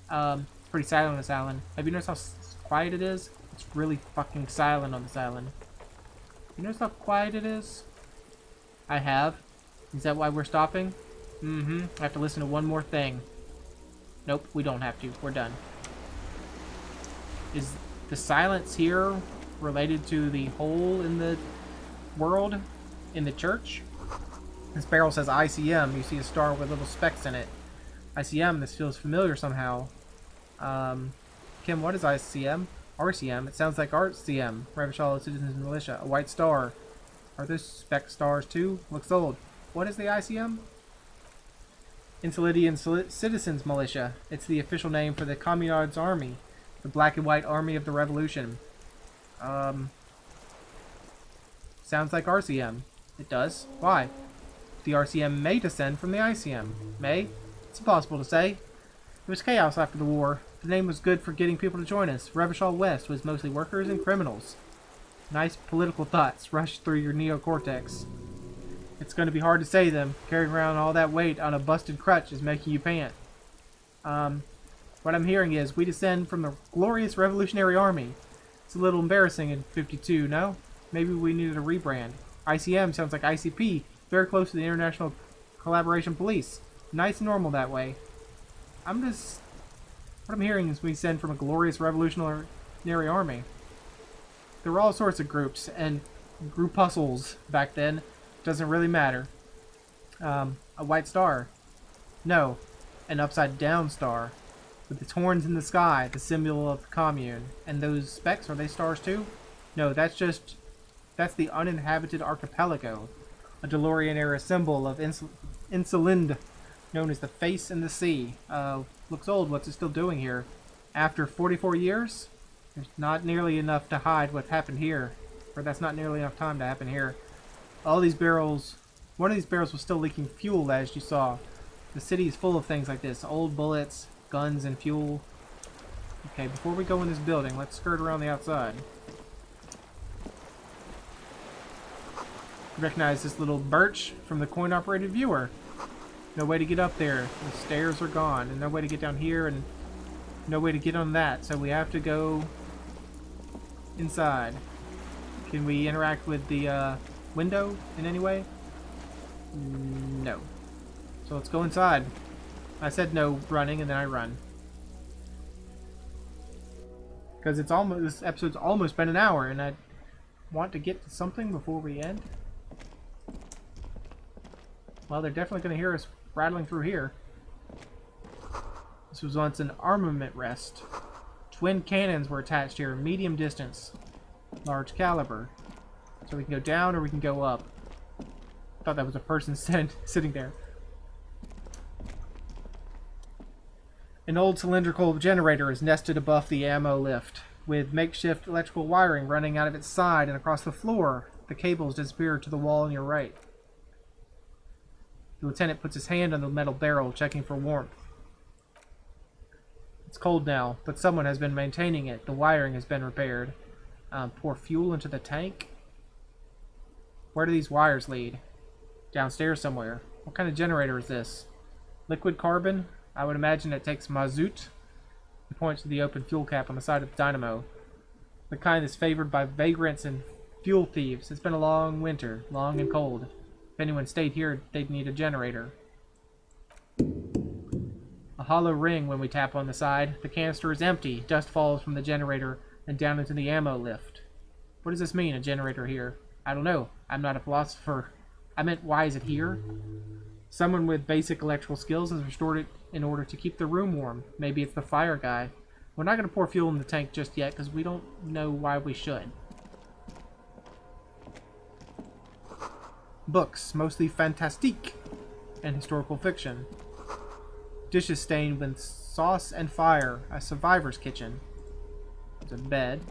Pretty silent on this island. Have you noticed how quiet it is? It's really fucking silent on this island. You notice how quiet it is? I have. Is that why we're stopping? Mm-hmm. I have to listen to one more thing. Nope, we don't have to. We're done. Is the silence here related to the hole in the world? In the church? This barrel says ICM. You see a star with little specks in it. ICM, this feels familiar somehow. Kim, what is ICM? RCM. It sounds like RCM. Revachol Citizens Militia. A white star. Are those speck stars too? Looks old. What is the ICM? Insolidian Citizens Militia. It's the official name for the Communards Army. The black and white army of the revolution. Sounds like RCM. It does. Why? The RCM may descend from the ICM. May? It's impossible to say. It was chaos after the war. The name was good for getting people to join us. Revachol West was mostly workers and criminals. Nice political thoughts rushed through your neocortex. It's going to be hard to say them. Carrying around all that weight on a busted crutch is making you pant. What I'm hearing is we descend from the glorious Revolutionary Army. It's a little embarrassing in 52, no? Maybe we needed a rebrand. ICM sounds like ICP. Very close to the International Collaboration Police. Nice and normal that way. What I'm hearing is we descend from a glorious Revolutionary Army. There were all sorts of groups and groupuscles back then. Doesn't really matter. A white star. No. An upside down star. With its horns in the sky, the symbol of the commune. And those specks, are they stars too? No, that's the uninhabited archipelago. A DeLorean-era symbol of Insolind, known as the face in the sea. Looks old, what's it still doing here? After 44 years? There's not nearly enough to hide what happened here. Or that's not nearly enough time to happen here. All these barrels... One of these barrels was still leaking fuel, as you saw. The city is full of things like this. Old bullets, guns, and fuel. Okay, before we go in this building, let's skirt around the outside. Recognize this little birch from the coin-operated viewer. No way to get up there. The stairs are gone, and no way to get down here, and no way to get on that. So we have to go inside. Can we interact with the window in any way? No. So let's go inside. I said no running, and then I run. Because this episode's almost been an hour, and I want to get to something before we end. Well, they're definitely going to hear us rattling through here. This was once an armament rest. Twin cannons were attached here, medium distance, large caliber. So we can go down or we can go up. I thought that was a person sitting there. An old cylindrical generator is nested above the ammo lift, with makeshift electrical wiring running out of its side and across the floor. The cables disappear to the wall on your right. The lieutenant puts his hand on the metal barrel, checking for warmth. It's cold now, but someone has been maintaining it. The wiring has been repaired. Pour fuel into the tank. Where do these wires lead? Downstairs somewhere. What kind of generator is this? Liquid carbon? I would imagine it takes mazout. He points to the open fuel cap on the side of the dynamo. The kind that's favored by vagrants and fuel thieves. It's been a long winter, long and cold. If anyone stayed here, they'd need a generator. A hollow ring when we tap on the side. The canister is empty. Dust falls from the generator and down into the ammo lift. What does this mean, a generator here? I don't know. I'm not a philosopher. I meant, why is it here? Someone with basic electrical skills has restored it in order to keep the room warm. Maybe it's the fire guy. We're not going to pour fuel in the tank just yet because we don't know why we should. Books, mostly fantastique and historical fiction. Dishes stained with sauce and fire. A survivor's kitchen. There's a bed.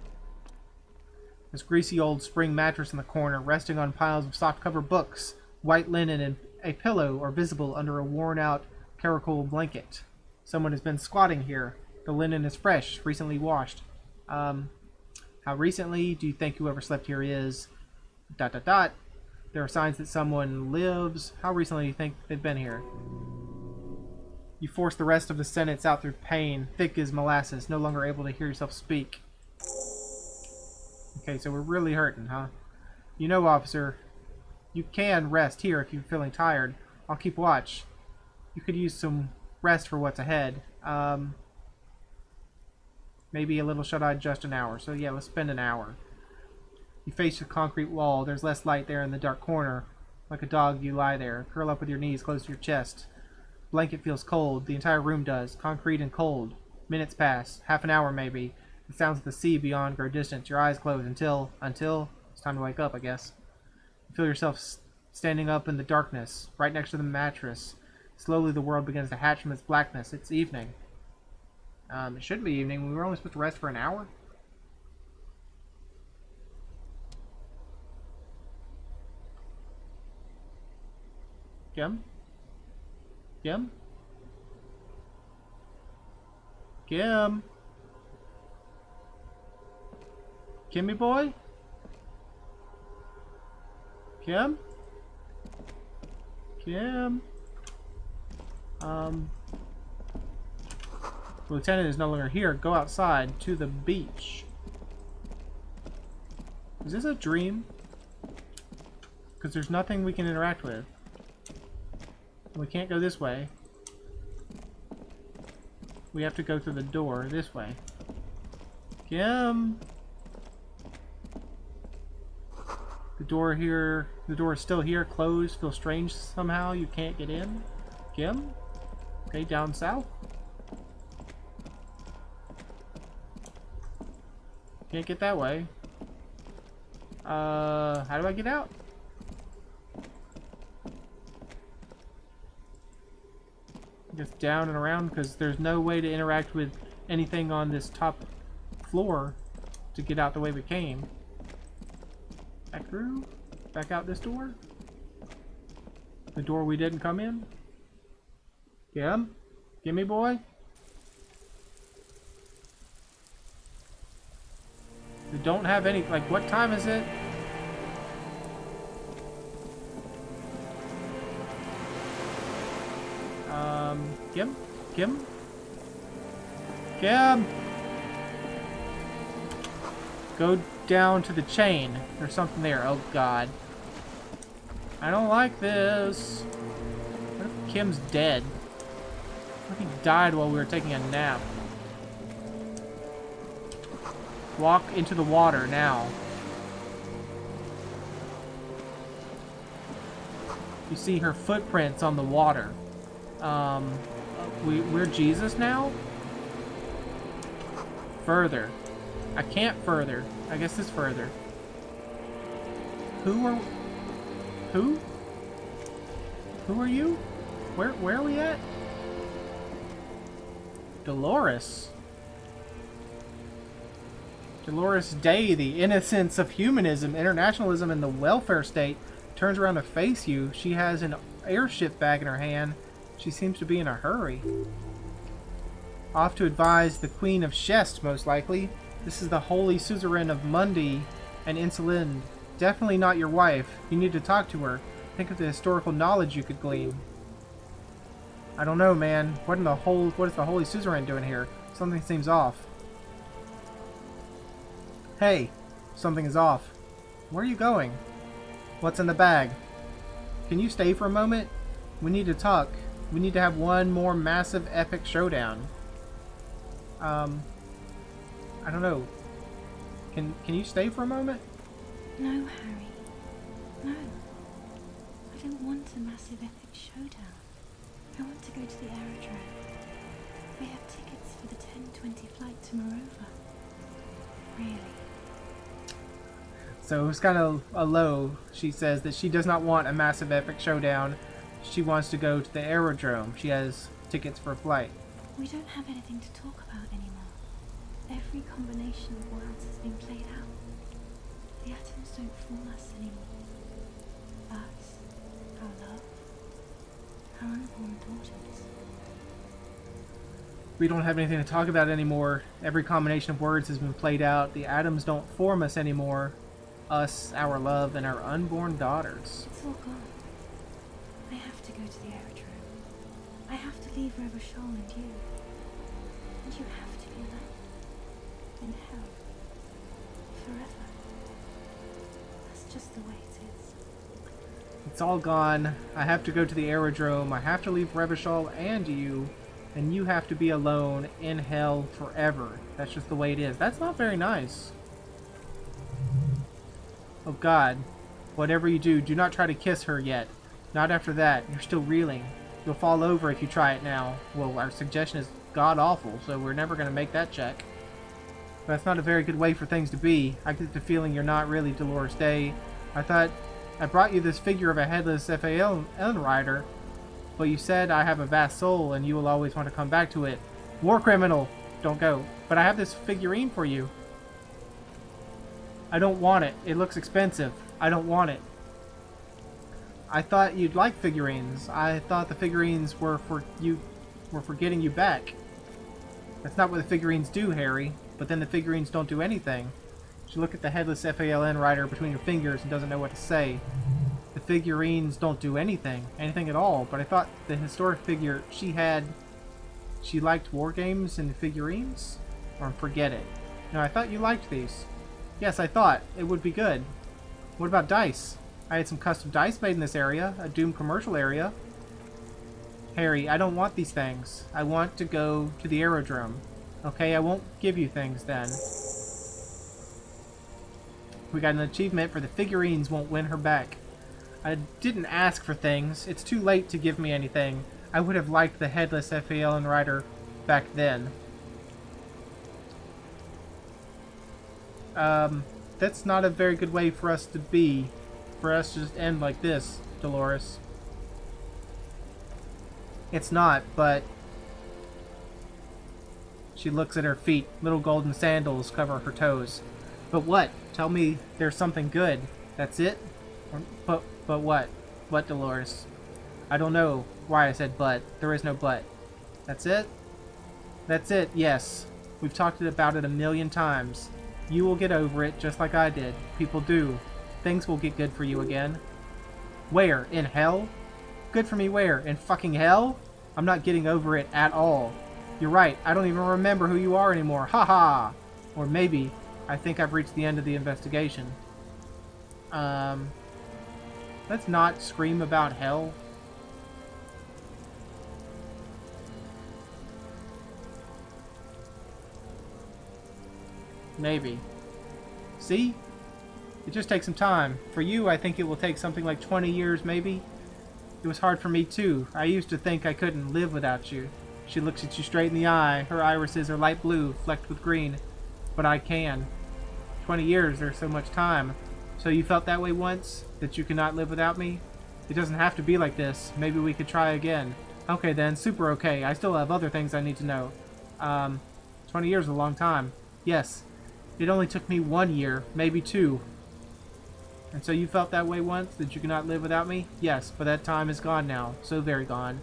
This greasy old spring mattress in the corner, resting on piles of soft-cover books. White linen and a pillow are visible under a worn-out caracol blanket. Someone has been squatting here. The linen is fresh, recently washed. How recently do you think whoever slept here is... ... There are signs that someone lives. How recently do you think they've been here? You force the rest of the sentence out through pain, thick as molasses, no longer able to hear yourself speak. Okay, so we're really hurting, huh? You know, officer, you can rest here if you're feeling tired. I'll keep watch. You could use some rest for what's ahead. Maybe a little shut-eye, just an hour. So yeah, let's spend an hour. You face the concrete wall. There's less light there in the dark corner. Like a dog, you lie there. Curl up with your knees close to your chest. Blanket feels cold. The entire room does. Concrete and cold. Minutes pass. Half an hour, maybe. The sounds of the sea beyond grow distant. Your eyes close until it's time to wake up, I guess. You feel yourself standing up in the darkness, right next to the mattress. Slowly the world begins to hatch from its blackness. It's evening. It shouldn't be evening. We were only supposed to rest for an hour. Kim? Kim? Kim? Kimmy boy? Kim? Kim? The lieutenant is no longer here. Go outside to the beach. Is this a dream? Because there's nothing we can interact with. We can't go this way. We have to go through the door this way. Kim! The door is still here, closed, feels strange somehow. You can't get in. Kim? Okay, down south. Can't get that way. How do I get out? Just down and around, because there's no way to interact with anything on this top floor to get out the way we came. Back through? Back out this door? The door we didn't come in? Kim? Gimme boy? We don't have any, like, what time is it? Kim? Kim? Kim! Go down to the chain. There's something there. Oh, God. I don't like this. What if Kim's dead? What if he died while we were taking a nap? Walk into the water now. You see her footprints on the water. We're Jesus now? Further. I can't further. I guess it's further. Who are you? Where are we at? Dolores. Dolores Day, the innocence of humanism, internationalism, and the welfare state, turns around to face you. She has an airship bag in her hand. She seems to be in a hurry. Off to advise the Queen of Shest, most likely. This is the Holy Suzerain of Mundi and Insulinde. Definitely not your wife. You need to talk to her. Think of the historical knowledge you could glean. I don't know, man. What is the Holy Suzerain doing here? Something seems off. Hey, something is off. Where are you going? What's in the bag? Can you stay for a moment? We need to talk. We need to have one more massive epic showdown. I don't know. Can you stay for a moment? No, Harry. No. I don't want a massive epic showdown. I want to go to the aerodrome. I have tickets for the 10:20 flight to Morova. Really. So it was kind of a low. She says that she does not want a massive epic showdown. She wants to go to the aerodrome. She has tickets for a flight. We don't have anything to talk about anymore. Every combination of worlds has been played out. The atoms don't form us anymore. Us, our love, our unborn daughters. We don't have anything to talk about anymore. Every combination of words has been played out. The atoms don't form us anymore. Us, our love, and our unborn daughters. It's all gone. I have to go to the aerodrome. I have to leave Revachol and you. And you have to be alone. In hell. Forever. That's just the way it is. It's all gone. I have to go to the aerodrome. I have to leave Revachol and you have to be alone in hell forever. That's just the way it is. That's not very nice. Oh God. Whatever you do, do not try to kiss her yet. Not after that. You're still reeling. You'll fall over if you try it now. Well, our suggestion is god-awful, so we're never going to make that check. But that's not a very good way for things to be. I get the feeling you're not really Dolores Day. I thought I brought you this figure of a headless FAL rider, but you said I have a vast soul and you will always want to come back to it. War criminal! Don't go. But I have this figurine for you. I don't want it. It looks expensive. I don't want it. I thought you'd like figurines. I thought the figurines were for getting you back. That's not what the figurines do, Harry. But then the figurines don't do anything. She looked at the headless FALN rider between her fingers and doesn't know what to say. The figurines don't do anything at all. But I thought the historic figure she liked war games and figurines? Or forget it. No, I thought you liked these. Yes, I thought it would be good. What about dice? I had some custom dice made in this area, a Doom commercial area. Harry, I don't want these things. I want to go to the aerodrome. Okay, I won't give you things then. We got an achievement for the figurines won't win her back. I didn't ask for things. It's too late to give me anything. I would have liked the headless FAL and rider back then. That's not a very good way for us to be. For us to just end like this, Dolores. It's not, but... She looks at her feet. Little golden sandals cover her toes. But what? Tell me there's something good. That's it? But what? What, Dolores? I don't know why I said but. There is no but. That's it? That's it, yes. We've talked about it a million times. You will get over it just like I did. People do. Things will get good for you again. Where? In hell? Good for me where? In fucking hell? I'm not getting over it at all. You're right. I don't even remember who you are anymore. Ha ha! Or maybe I think I've reached the end of the investigation. Let's not scream about hell. Maybe. See? It just takes some time. For you, I think it will take something like 20 years, maybe. It was hard for me, too. I used to think I couldn't live without you. She looks at you straight in the eye. Her irises are light blue, flecked with green. But I can. 20 years, there's so much time. So you felt that way once? That you cannot live without me? It doesn't have to be like this. Maybe we could try again. Okay then, super okay. I still have other things I need to know. 20 years is a long time. Yes. It only took me 1 year, maybe 2. And so you felt that way once, that you cannot live without me? Yes, but that time is gone now. So very gone.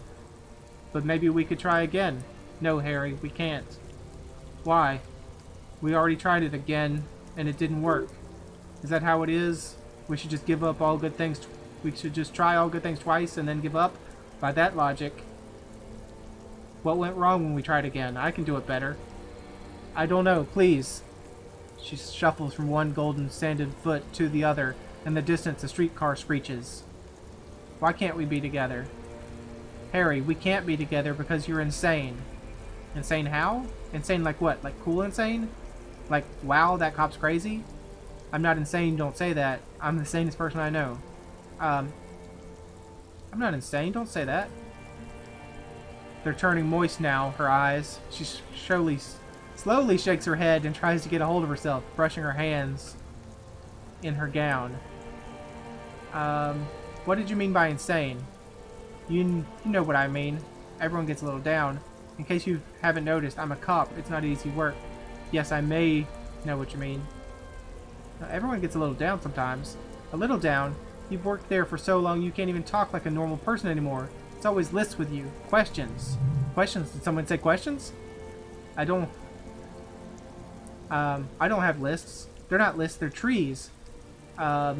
But maybe we could try again. No, Harry, we can't. Why? We already tried it again, and it didn't work. Is that how it is? We should just give up all good things. We should just try all good things twice and then give up? By that logic. What went wrong when we tried again? I can do it better. I don't know, please. She shuffles from one golden sanded foot to the other. In the distance, a streetcar screeches. Why can't we be together? Harry, we can't be together because you're insane. Insane how? Insane like what? Like cool insane? Like, wow, that cop's crazy? I'm not insane, don't say that. I'm the sanest person I know. I'm not insane, don't say that. They're turning moist now, her eyes. She slowly shakes her head and tries to get a hold of herself, brushing her hands. in her gown. What did you mean by insane? You know what I mean. Everyone gets a little down. In case you haven't noticed, I'm a cop. It's not easy work. Yes, I may know what you mean. Everyone gets a little down sometimes. A little down? You've worked there for so long you can't even talk like a normal person anymore. It's always lists with you. Questions. Questions? Did someone say questions? I don't have lists. They're not lists, they're trees. They're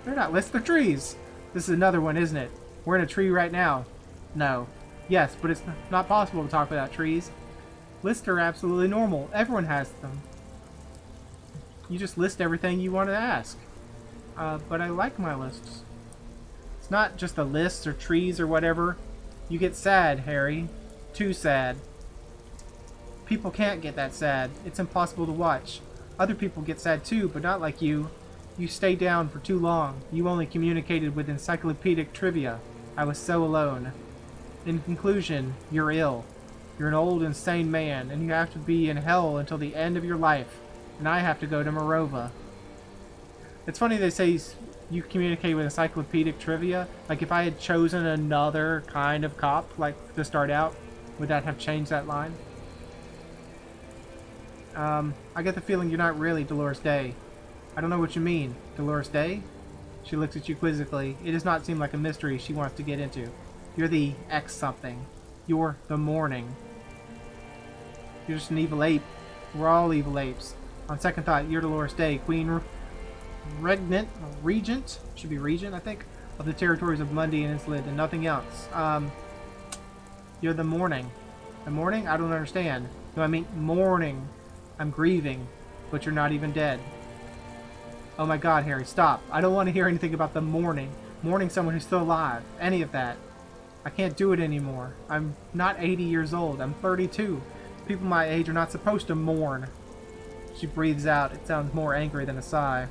not lists, they're trees. This is another one, isn't it? We're in a tree right now. No. Yes, but it's not possible to talk without trees. Lists are absolutely normal. Everyone has them. You just list everything you want to ask. But I like my lists. It's not just the lists or trees or whatever. You get sad, Harry. Too sad. People can't get that sad. It's impossible to watch. Other people get sad too, but not like you. You stay down for too long. You only communicated with encyclopedic trivia. I was so alone. In conclusion, you're ill. You're an old, insane man, and you have to be in hell until the end of your life. And I have to go to Morova. It's funny they say you communicate with encyclopedic trivia. Like, if I had chosen another kind of cop, like, to start out, would that have changed that line? I get the feeling you're not really Dolores Day. I don't know what you mean. Dolores Day? She looks at you quizzically. It does not seem like a mystery she wants to get into. You're the X something. You're the Morning. You're just an evil ape. We're all evil apes. On second thought, you're Dolores Day, Queen Regent, should be Regent, I think, of the territories of Mundy and Islid, and nothing else. You're the Morning. The Morning? I don't understand. No, I mean mourning. I'm grieving, but you're not even dead. Oh my god, Harry, stop. I don't want to hear anything about the mourning. Mourning someone who's still alive. Any of that. I can't do it anymore. I'm not 80 years old. I'm 32. People my age are not supposed to mourn. She breathes out. It sounds more angry than a sigh.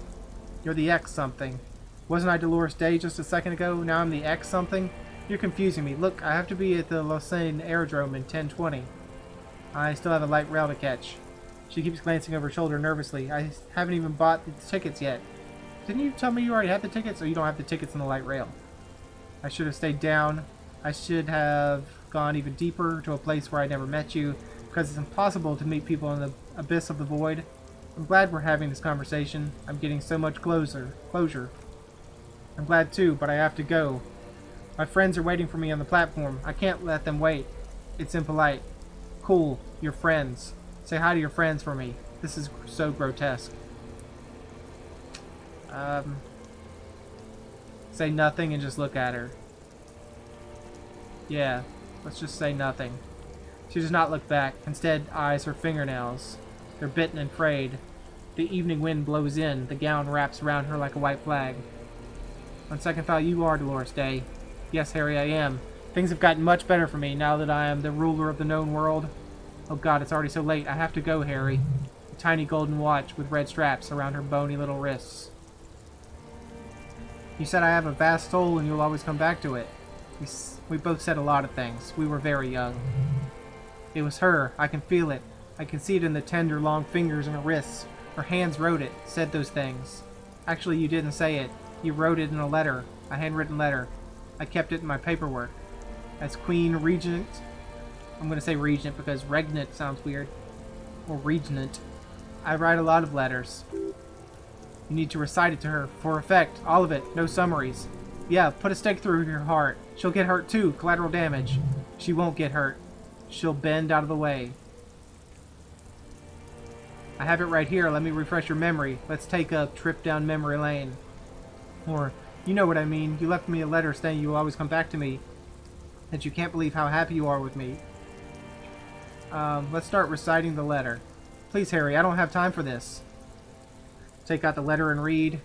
You're the X something. Wasn't I Dolores Day just a second ago? Now I'm the X something? You're confusing me. Look, I have to be at the Lausanne Aerodrome in 10:20. I still have a light rail to catch. She keeps glancing over her shoulder nervously. I haven't even bought the tickets yet. Didn't you tell me you already had the tickets, or you don't have the tickets on the light rail? I should have stayed down. I should have gone even deeper to a place where I never met you, because it's impossible to meet people in the abyss of the void. I'm glad we're having this conversation. I'm getting so much closure. I'm glad too, but I have to go. My friends are waiting for me on the platform. I can't let them wait. It's impolite. Cool, your friends. Say hi to your friends for me. This is so grotesque. Say nothing and just look at her. Yeah, let's just say nothing. She does not look back, instead eyes her fingernails. They're bitten and frayed. The evening wind blows in, the gown wraps around her like a white flag. On second thought, you are Dolores Day. Yes, Harry, I am. Things have gotten much better for me now that I am the ruler of the known world. Oh god, it's already so late. I have to go, Harry. A tiny golden watch with red straps around her bony little wrists. You said I have a vast soul and you'll always come back to it. We both said a lot of things. We were very young. It was her. I can feel it. I can see it in the tender, long fingers and her wrists. Her hands wrote it, said those things. Actually, you didn't say it. You wrote it in a letter. A handwritten letter. I kept it in my paperwork. As Queen Regent... I'm going to say Regent because Regnant sounds weird. Or Regnant. I write a lot of letters. You need to recite it to her, for effect. All of it. No summaries. Yeah, put a stake through her heart. She'll get hurt too. Collateral damage. She won't get hurt. She'll bend out of the way. I have it right here. Let me refresh your memory. Let's take a trip down memory lane. Or, you know what I mean. You left me a letter saying you will always come back to me. That you can't believe how happy you are with me. Let's start reciting the letter. Please, Harry, I don't have time for this. Take out the letter and read.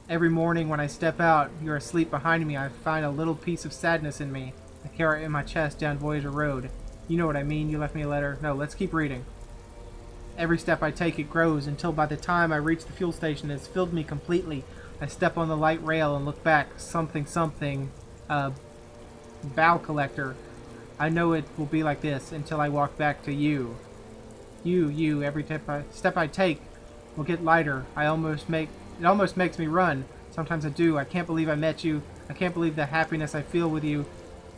Every morning when I step out, you're asleep behind me, I find a little piece of sadness in me. I carry it in my chest down Voyager Road. You know what I mean. You left me a letter. No, let's keep reading. Every step I take, it grows, until by the time I reach the fuel station, it's filled me completely. I step on the light rail and look back. Something, bow collector. I know it will be like this until I walk back to you. Every step I take will get lighter. It almost makes me run. Sometimes I do. I can't believe I met you. I can't believe the happiness I feel with you.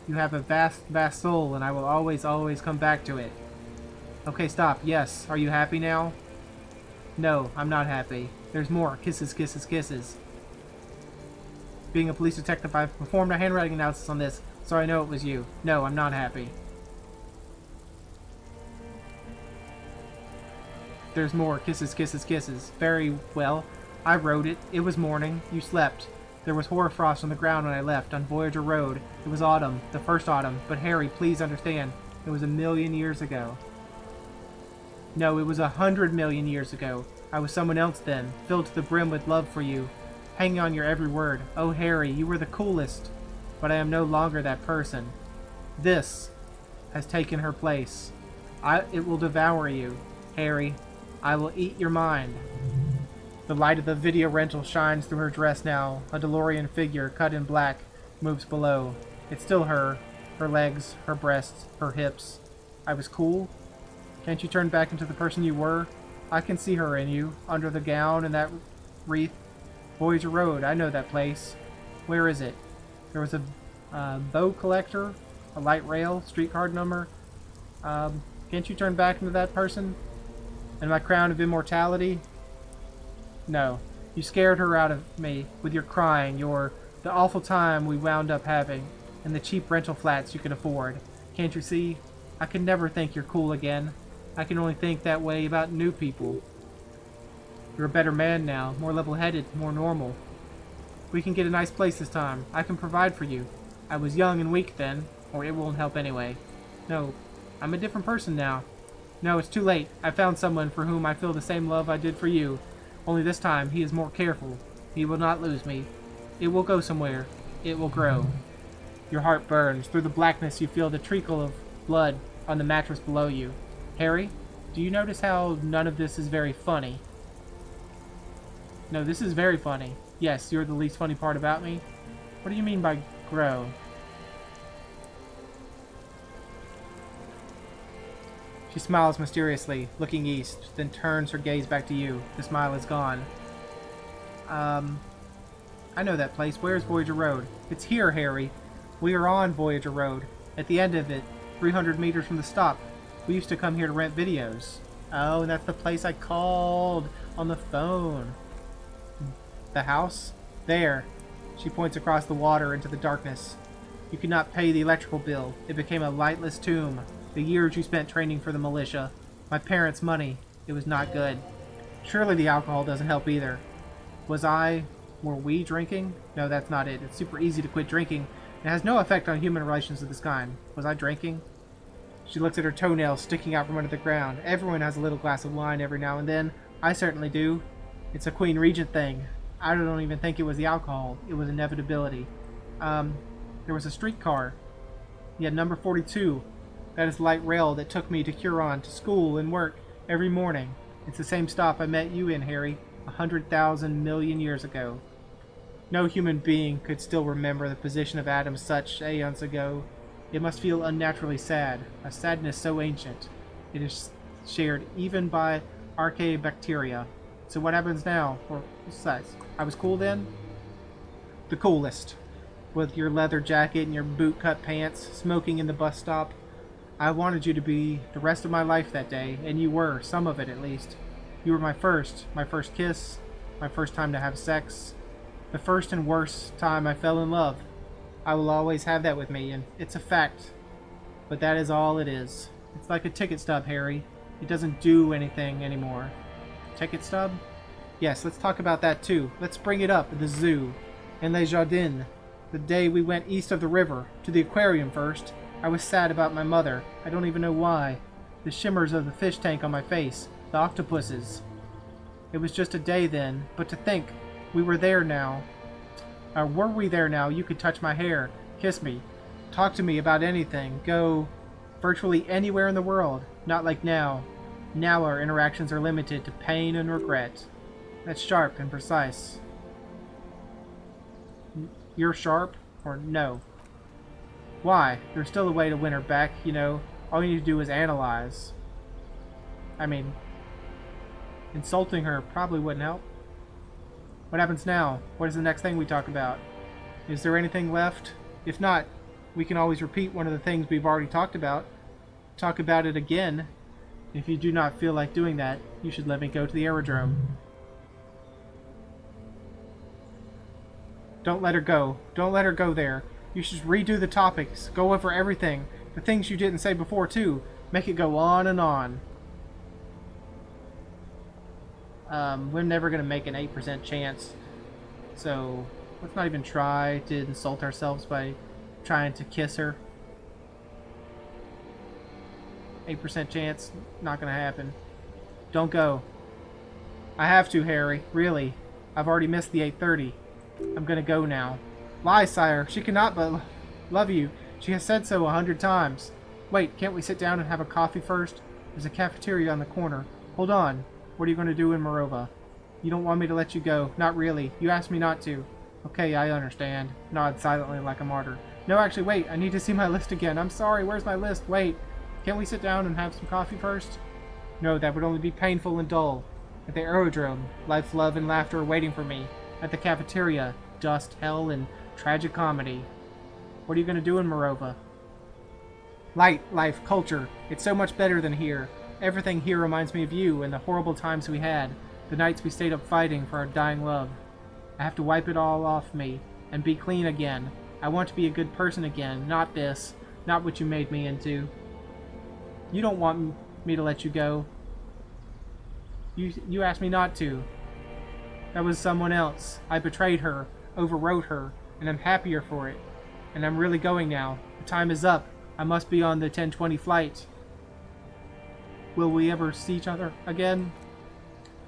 You have a vast, vast soul, and I will always, always come back to it. Okay, stop. Yes. Are you happy now? No, I'm not happy. There's more. Kisses, kisses, kisses. Being a police detective, I've performed a handwriting analysis on this, so I know it was you. No, I'm not happy. There's more. Kisses, kisses, kisses. Very well. I wrote it. It was morning. You slept. There was hoarfrost on the ground when I left, on Voyager Road. It was autumn. The first autumn. But Harry, please understand. It was 1,000,000 years ago. No, it was 100 million years ago. I was someone else then, filled to the brim with love for you. Hanging on your every word. Oh, Harry, you were the coolest. But I am no longer that person. This has taken her place. It will devour you. Harry, I will eat your mind. The light of the video rental shines through her dress now. A DeLorean figure, cut in black, moves below. It's still her. Her legs, her breasts, her hips. I was cool? Can't you turn back into the person you were? I can see her in you, under the gown and that wreath. Voyager Road, I know that place. Where is it? There was a bow collector, a light rail, streetcar number. Can't you turn back into that person? And my crown of immortality? No. You scared her out of me with your crying, the awful time we wound up having, and the cheap rental flats you could afford. Can't you see? I can never think you're cool again. I can only think that way about new people. You're a better man now, more level-headed, more normal. We can get a nice place this time. I can provide for you. I was young and weak then, or it won't help anyway. No, I'm a different person now. No, it's too late. I found someone for whom I feel the same love I did for you. Only this time, he is more careful. He will not lose me. It will go somewhere. It will grow. Your heart burns. Through the blackness, you feel the trickle of blood on the mattress below you. Harry, do you notice how none of this is very funny? No, this is very funny. Yes, you're the least funny part about me. What do you mean by grow? She smiles mysteriously, looking east, then turns her gaze back to you. The smile is gone. I know that place. Where's Voyager Road? It's here, Harry. We are on Voyager Road. At the end of it, 300 meters from the stop. We used to come here to rent videos. Oh, and that's the place I called on the phone. The house? There. She points across the water into the darkness. You could not pay the electrical bill. It became a lightless tomb. The years you spent training for the militia. My parents' money. It was not good. Surely the alcohol doesn't help either. Were we drinking? No, that's not it. It's super easy to quit drinking. It has no effect on human relations of this kind. Was I drinking? She looks at her toenails sticking out from under the ground. Everyone has a little glass of wine every now and then. I certainly do. It's a Queen Regent thing. I don't even think it was the alcohol. It was inevitability. There was a streetcar. He had number 42. That is the light rail that took me to Huron, to school and work every morning. It's the same stop I met you in, Harry, 100,000 million years ago. No human being could still remember the position of atoms such aeons ago. It must feel unnaturally sad, a sadness so ancient. It is shared even by archaebacteria. So what happens now? Or besides, I was cool then? The coolest. With your leather jacket and your boot-cut pants, smoking in the bus stop. I wanted you to be the rest of my life that day, and you were, some of it at least. You were my first kiss, my first time to have sex, the first and worst time I fell in love. I will always have that with me, and it's a fact. But that is all it is. It's like a ticket stub, Harry. It doesn't do anything anymore. Ticket stub? Yes, let's talk about that too. Let's bring it up at the zoo. In Les Jardins. The day we went east of the river. To the aquarium first. I was sad about my mother. I don't even know why. The shimmers of the fish tank on my face. The octopuses. It was just a day then. But to think, we were there now. Were we there now, you could touch my hair, kiss me, talk to me about anything, go virtually anywhere in the world. Not like now. Now our interactions are limited to pain and regret. That's sharp and precise. You're sharp? Or no? Why? There's still a way to win her back, you know. All you need to do is analyze. I mean, insulting her probably wouldn't help. What happens now? What is the next thing we talk about? Is there anything left? If not, we can always repeat one of the things we've already talked about. Talk about it again. If you do not feel like doing that, you should let me go to the aerodrome. Don't let her go. Don't let her go there. You should redo the topics. Go over everything. The things you didn't say before, too. Make it go on and on. We're never going to make an 8% chance. So, let's not even try to insult ourselves by trying to kiss her. 8% chance. Not going to happen. Don't go. I have to, Harry. Really. I've already missed the 8:30. I'm gonna go now. Lie, sire. She cannot but love you. She has said so 100 times. Wait, can't we sit down and have a coffee first? There's a cafeteria on the corner. Hold on. What are you gonna do in Morova? You don't want me to let you go. Not really. You asked me not to. Okay, I understand. Nod silently like a martyr. No, actually, wait. I need to see my list again. I'm sorry. Where's my list? Wait. Can't we sit down and have some coffee first? No, that would only be painful and dull. At the aerodrome, life, love, and laughter are waiting for me. At the cafeteria, dust, hell, and tragic comedy. What are you going to do in Morova? Light, life, culture. It's so much better than here. Everything here reminds me of you and the horrible times we had. The nights we stayed up fighting for our dying love. I have to wipe it all off me and be clean again. I want to be a good person again. Not this. Not what you made me into. You don't want me to let you go. You asked me not to. That was someone else. I betrayed her, overwrote her, and I'm happier for it. And I'm really going now. The time is up. I must be on the 10:20 flight. Will we ever see each other again?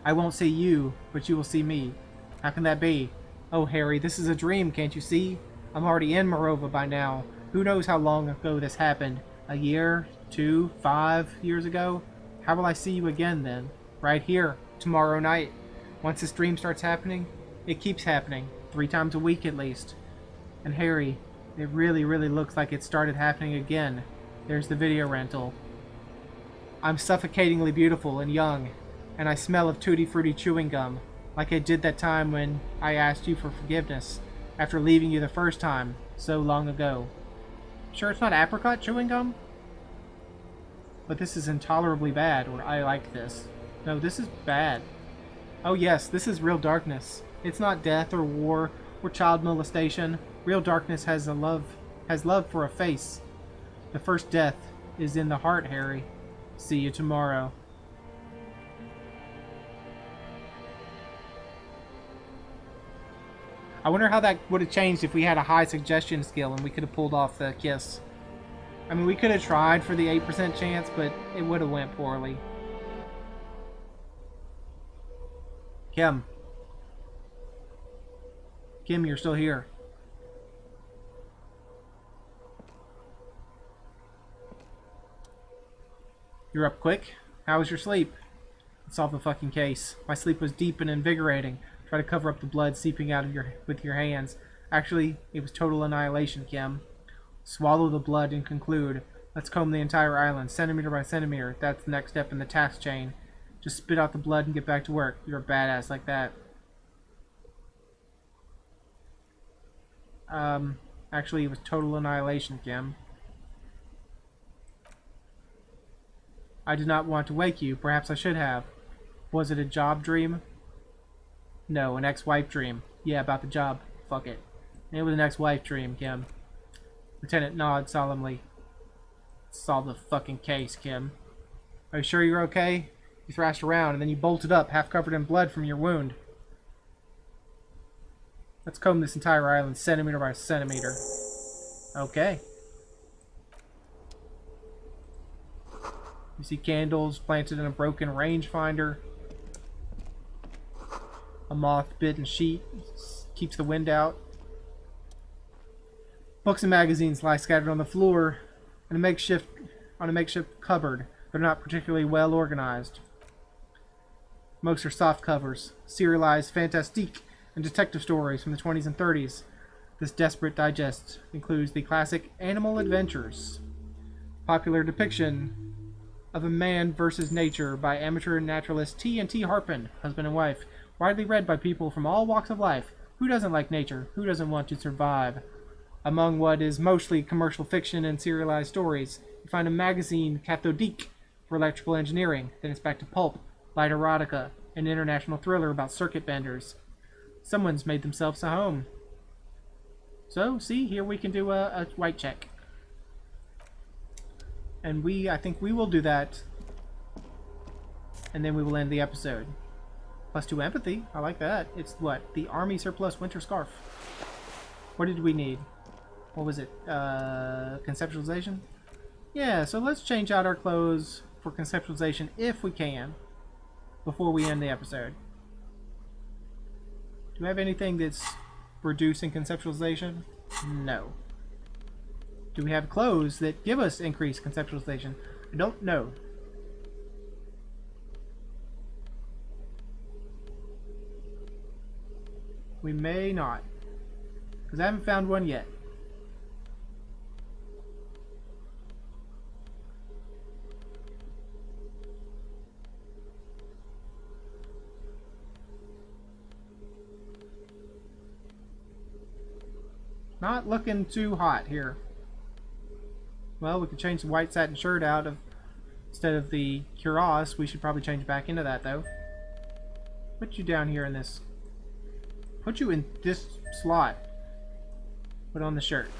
I won't see you, but you will see me. How can that be? Oh, Harry, this is a dream, can't you see? I'm already in Morova by now. Who knows how long ago this happened? A year? 2? 5 years ago? How will I see you again then? Right here, tomorrow night. Once this dream starts happening, it keeps happening. 3 times a week at least. And Harry, it really, really looks like it started happening again. There's the video rental. I'm suffocatingly beautiful and young, and I smell of tutti frutti chewing gum, like I did that time when I asked you for forgiveness, after leaving you the first time, so long ago. Sure it's not apricot chewing gum? But this is intolerably bad, or I like this. No, this is bad. Oh yes, this is real darkness. It's not death or war or child molestation. Real darkness has love for a face. The first death is in the heart, Harry. See you tomorrow. I wonder how that would have changed if we had a high suggestion skill and we could have pulled off the kiss. I mean, we could have tried for the 8% chance, but it would have went poorly. Kim. Kim, you're still here. You're up quick? How was your sleep? Solve the fucking case. My sleep was deep and invigorating. Try to cover up the blood seeping out of with your hands. Actually, it was total annihilation, Kim. Swallow the blood and conclude. Let's comb the entire island, centimeter by centimeter. That's the next step in the task chain. Just spit out the blood and get back to work. You're a badass like that. Actually, it was total annihilation, Kim. I did not want to wake you. Perhaps I should have. Was it a job dream? No, an ex-wife dream. Yeah, about the job. Fuck it. It was an ex-wife dream, Kim. Lieutenant nods solemnly. Solve the fucking case, Kim. Are you sure you're okay? You thrashed around and then you bolted up, half covered in blood from your wound. Let's comb this entire island centimeter by centimeter. Okay. You see candles planted in a broken rangefinder. A moth-bitten sheet keeps the wind out. Books and magazines lie scattered on the floor in a makeshift cupboard. They're not particularly well organized. Most are soft covers, serialized fantastique and detective stories from the 20s and 30s. This desperate digest includes the classic Animal Adventures. Popular depiction of a Man versus Nature by amateur naturalist T&T Harpin, husband and wife. Widely read by people from all walks of life. Who doesn't like nature? Who doesn't want to survive? Among what is mostly commercial fiction and serialized stories, you find a magazine, Cathodique, for electrical engineering. Then it's back to pulp, light erotica, an international thriller about circuit benders. Someone's made themselves a home. So, see, here we can do a white check. And I think we will do that. And then we will end the episode. +2 empathy. I like that. It's what? The Army Surplus Winter Scarf. What did we need? What was it? Conceptualization? Yeah, so let's change out our clothes for conceptualization if we can. Before we end the episode. Do we have anything that's reducing conceptualization? No. Do we have clothes that give us increased conceptualization? I don't know. We may not. Because I haven't found one yet. Not looking too hot here. Well, we could change the white satin shirt out of instead of the cuirass. We should probably change back into that though. Put you down here in this. Put you in this slot. Put on the shirt.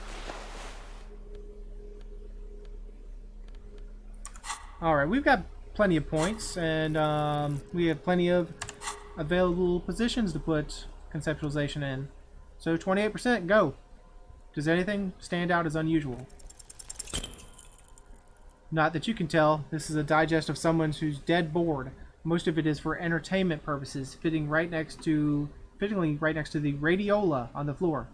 Alright, we've got plenty of points and we have plenty of available positions to put conceptualization in. So 28%, go! Does anything stand out as unusual? Not that you can tell. This is a digest of someone who's dead bored. Most of it is for entertainment purposes, fittingly right next to the radiola on the floor.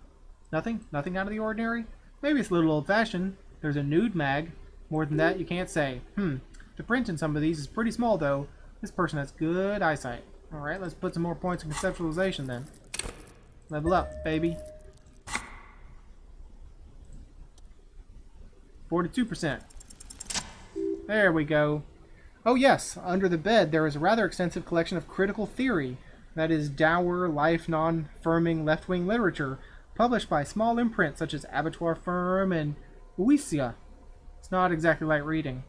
Nothing? Nothing out of the ordinary? Maybe it's a little old-fashioned. There's a nude mag. More than that, you can't say. The print in some of these is pretty small, though. This person has good eyesight. Alright, let's put some more points in conceptualization, then. Level up, baby. 42%. There we go. Oh yes, under the bed there is a rather extensive collection of critical theory, that is dour, life non-firming left-wing literature, published by small imprints such as Abattoir Firm and Uisia. It's not exactly light reading.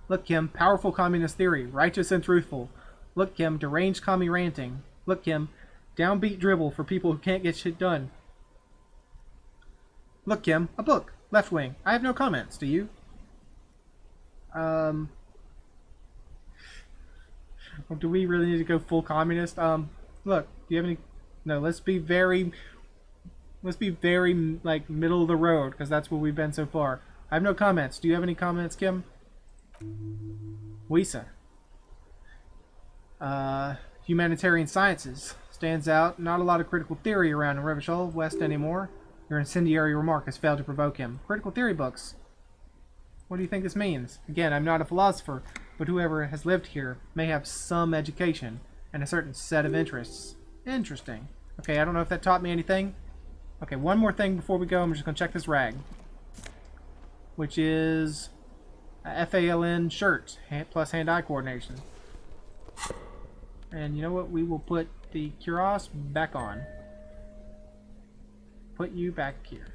Look, Kim, powerful communist theory, righteous and truthful. Look, Kim, deranged commie ranting. Look, Kim, downbeat dribble for people who can't get shit done. Look, Kim, a book. Left wing. I have no comments. Do you? Do we really need to go full communist? Look, do you have any? No, let's be very like middle of the road because that's where we've been so far. I have no comments. Do you have any comments, Kim? Wisa. Humanitarian sciences stands out. Not a lot of critical theory around in Revachol West anymore. Your incendiary remark has failed to provoke him. Critical theory books. What do you think this means? Again, I'm not a philosopher, but whoever has lived here may have some education and a certain set of interests. Interesting. Okay, I don't know if that taught me anything. Okay, one more thing before we go. I'm just going to check this rag. Which is a FALN shirt plus hand-eye coordination. And you know what? We will put the cuirass back on. Put you back here.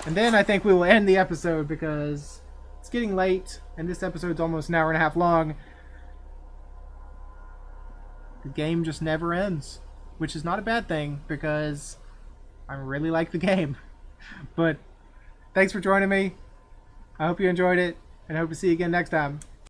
And then I think we will end the episode because it's getting late and this episode's almost an hour and a half long. The game just never ends, which is not a bad thing because I really like the game. But thanks for joining me. I hope you enjoyed it and I hope to see you again next time.